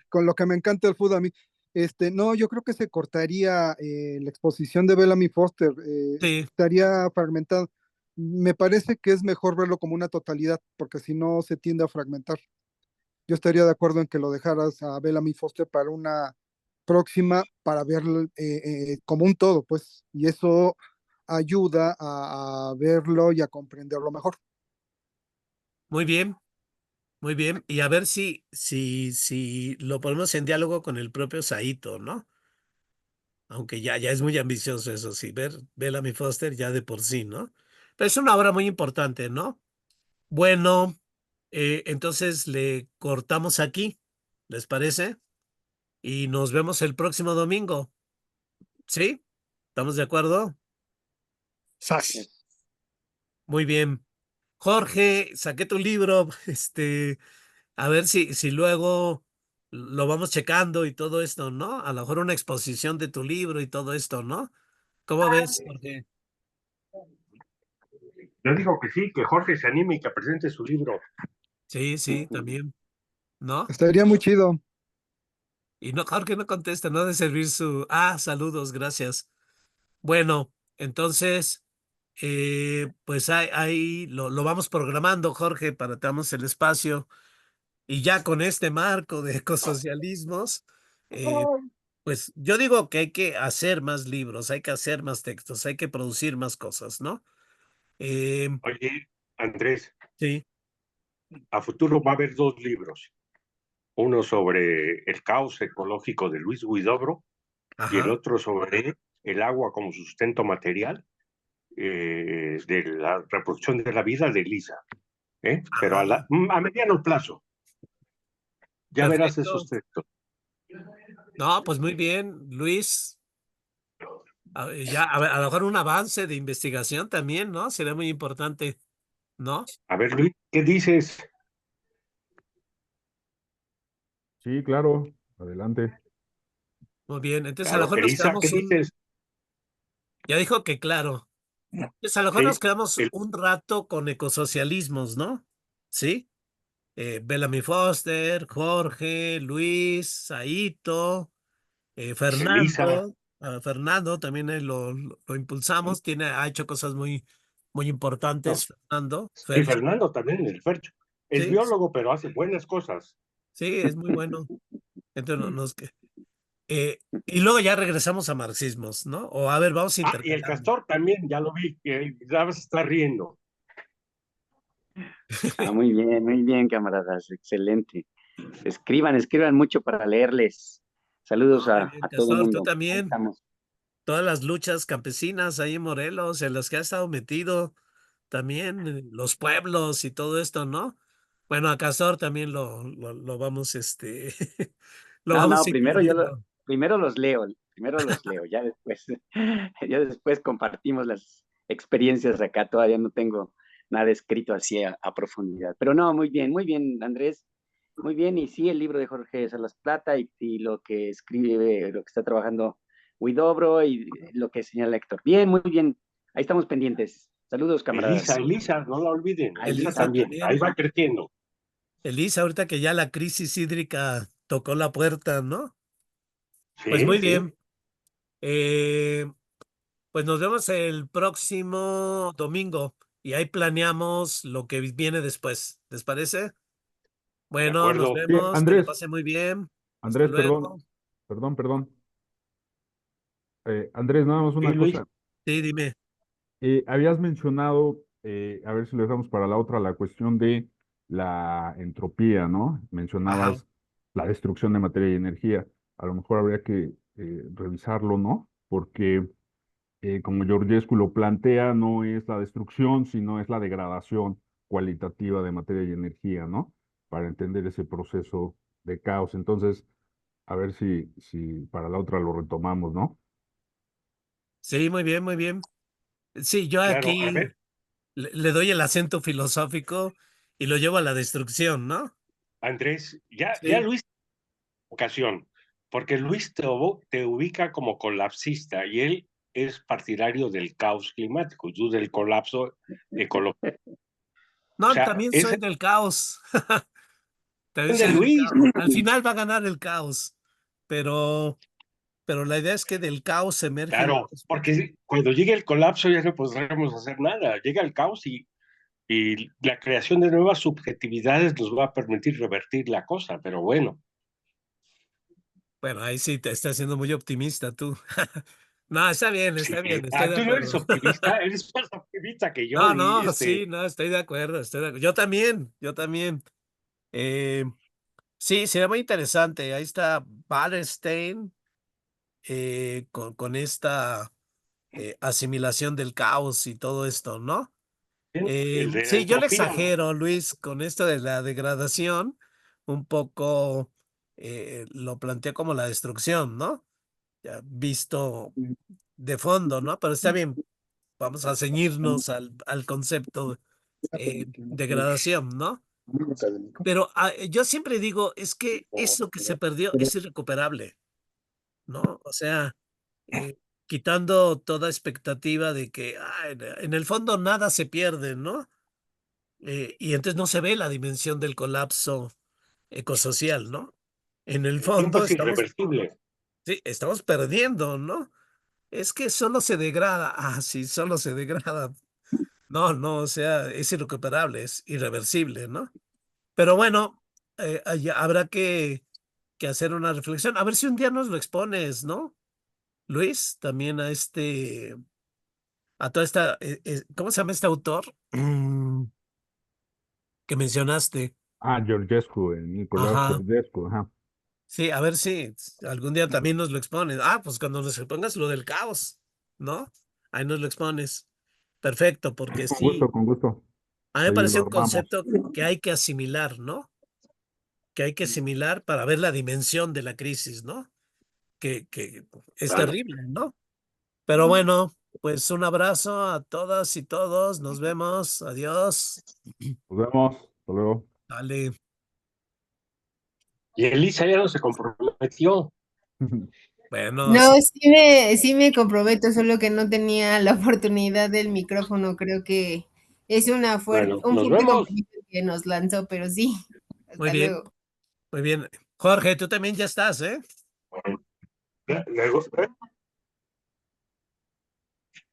con lo que me encanta el fútbol a mí. No, yo creo que se cortaría la exposición de Bellamy Foster, Sí, estaría fragmentado. Me parece que es mejor verlo como una totalidad, porque si no se tiende a fragmentar. Yo estaría de acuerdo en que lo dejaras a Bellamy Foster para una próxima, para verlo como un todo, pues, y eso ayuda a verlo y a comprenderlo mejor. muy bien. Muy bien, y a ver si lo ponemos en diálogo con el propio Saito, ¿no? Aunque ya es muy ambicioso eso sí, ver Bellamy Foster ya de por sí, ¿no? Pero es una obra muy importante, ¿no? Bueno, entonces le cortamos aquí, ¿les parece? Y nos vemos el próximo domingo, ¿sí? ¿Estamos de acuerdo? ¡Sas! Muy bien. Jorge, saqué tu libro, a ver si luego lo vamos checando y todo esto, ¿no? A lo mejor una exposición de tu libro y todo esto, ¿no? ¿Cómo ves, Jorge? Yo digo que sí, que Jorge se anime y que presente su libro. Sí, sí, también, ¿no? Estaría muy chido. Y no, Jorge no contesta, no ha de servir su... Ah, saludos, gracias. Bueno, entonces, pues ahí lo vamos programando, Jorge, para que damos el espacio. Y ya con este marco de ecosocialismos, eh, pues yo digo que hay que hacer más libros, hay que hacer más textos, hay que producir más cosas, ¿no? Eh, Oye, Andrés, sí, a futuro va a haber dos libros. Uno sobre el caos ecológico de Luis Huidobro y el ajá. otro sobre el agua como sustento material de la reproducción de la vida de Lisa. Pero Ah, a mediano plazo, ya verás esos perfecto. textos. No, pues muy bien, Luis. Ya, a lo mejor un avance de investigación también, ¿no? Sería muy importante, ¿no? A ver, Luis, ¿qué dices? Sí, claro, adelante. Muy bien. Entonces, a lo Claro, mejor nos Elisa, ¿qué quedamos dices? ya dijo que claro. Pues a lo mejor nos Sí, quedamos el, un rato con ecosocialismos, ¿no? Sí. Bellamy Foster, Jorge, Luis, Saito, Elisa, Fernando. Fernando también lo impulsamos, ha hecho cosas muy ¿no? importantes, Fernando. Y Fercho. Fernando también, el Fercho. Es Sí, biólogo, pero hace buenas cosas. sí, es muy bueno. Entonces, y luego ya regresamos a marxismos, ¿no? O a ver, vamos Ah, y el intercalando. Castor también, ya lo vi, que ya se está riendo. Ah, muy bien, camaradas, excelente. Escriban, escriban mucho para leerles. Saludos No, muy bien, a todo Castor, tú mundo. Ahí también. estamos. Todas las luchas campesinas ahí en Morelos, en las que has estado metido. también, los pueblos y todo esto, ¿no? Bueno, a Castor también lo vamos, lo No, vamos no, incluyendo. primero los leo, ya después, ya después compartimos las experiencias acá. Todavía no tengo nada escrito así a profundidad. Pero no, muy bien, Andrés, muy bien. Y sí, el libro de Jorge Salas Plata y lo que escribe, lo que está trabajando Huidobro y lo que señala Héctor. Bien, muy bien. Ahí estamos pendientes. Saludos, camaradas. Elisa, no la olviden, A Elisa Elisa. también, ahí va creciendo. Elisa, ahorita que ya la crisis hídrica tocó la puerta, ¿no? Pues Sí, muy sí, bien. Pues nos vemos el próximo domingo y ahí planeamos lo que viene después. ¿Les parece? de Bueno, nos acuerdo. Sí, vemos, que la Andrés, pase muy bien. Hasta Andrés, perdón, luego. perdón. Andrés, nada más Sí, una Luis, cosa. Sí, dime. Habías mencionado, a ver si lo dejamos para la otra, la cuestión de la entropía, ¿no? Ajá. Mencionabas la destrucción de materia y energía. A lo mejor habría que revisarlo, ¿no? Porque como Georgescu lo plantea, no es la destrucción, sino es la degradación cualitativa de materia y energía, ¿no? Para entender ese proceso de caos. Entonces, a ver si para la otra lo retomamos, ¿no? Sí, muy bien, muy bien. Sí, yo claro, a aquí ver, le doy el acento filosófico y lo llevo a la destrucción, ¿no? Andrés, ya Sí. Luis, ocasión, porque Luis te ubica como colapsista y él es partidario del caos climático, tú del colapso ecológico. O No, sea, también es soy del caos. También de soy del Luis, caos. Al final va a ganar el caos, pero, pero la idea es que del caos emergen claro, porque cuando llegue el colapso ya no podremos hacer nada, llega el caos y la creación de nuevas subjetividades nos va a permitir revertir la cosa, pero bueno. Bueno, ahí sí te estás siendo muy optimista tú. No, está bien, estoy de Tú no eres acuerdo. optimista, eres más optimista que yo No, y no, sí, no, estoy de acuerdo, estoy de acuerdo. Yo también, yo también. Eh, sí, sería muy interesante. Ahí está Wallerstein con esta asimilación del caos y todo esto, ¿no? el de la Sí, yo le entropía. exagero, Luis, con esto de la degradación, un poco lo planteé como la destrucción, ¿no? Ya visto de fondo, ¿no? Pero está bien, vamos a ceñirnos al concepto degradación, ¿no? Pero yo siempre digo, es que eso que se perdió es irrecuperable, ¿no? O sea, eh, quitando toda expectativa de que en el fondo nada se pierde, ¿no? Y entonces no se ve la dimensión del colapso ecosocial, ¿no? En el El tiempo fondo es irreversible. sí, estamos perdiendo, ¿no? Es que solo se degrada. Ah, sí, solo se degrada. No, no, o sea, es irrecuperable, es irreversible, ¿no? Pero bueno, habrá que hacer una reflexión. A ver si un día nos lo expones, ¿no? Luis, también a toda esta, ¿cómo se llama este autor? Que mencionaste. Ah, Georgescu, Nicolás Ajá. Georgescu, ajá. Sí, a ver si algún día también nos lo expones. Ah, pues cuando nos expongas lo del caos, ¿no? Ahí nos lo expones. Perfecto, porque Con sí, gusto, con gusto. a mí me Ahí parece lo un armamos. concepto que hay que asimilar, ¿no? Que hay que asimilar para ver la dimensión de la crisis, ¿no? Que es Claro. terrible, ¿no? Pero bueno, pues un abrazo a todas y todos. Nos vemos. Adiós. Nos vemos. Hasta luego. Dale. Y Elisa ya no se comprometió. Bueno, No, sí me comprometo, solo que no tenía la oportunidad del micrófono. Creo que es Bueno, un nos fuerte vemos. compromiso que nos lanzó, pero sí. muy Hasta bien, luego. muy bien. Jorge, tú también ya estás, ¿eh? Luego,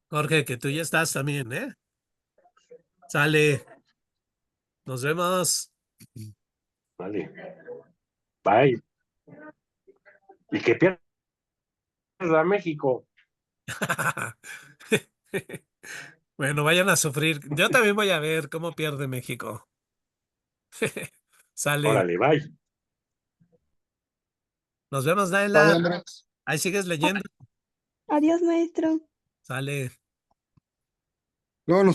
Jorge, que tú ya estás también, ¿eh? Sale. Nos vemos. vale, bye. Y que pierda México. Bueno, vayan a sufrir. Yo también voy a ver cómo pierde México. Sale. Órale, bye. Nos vemos, Vale, Naila. Andrés. Ahí sigues leyendo. Adiós, maestro. Sale. Luego nos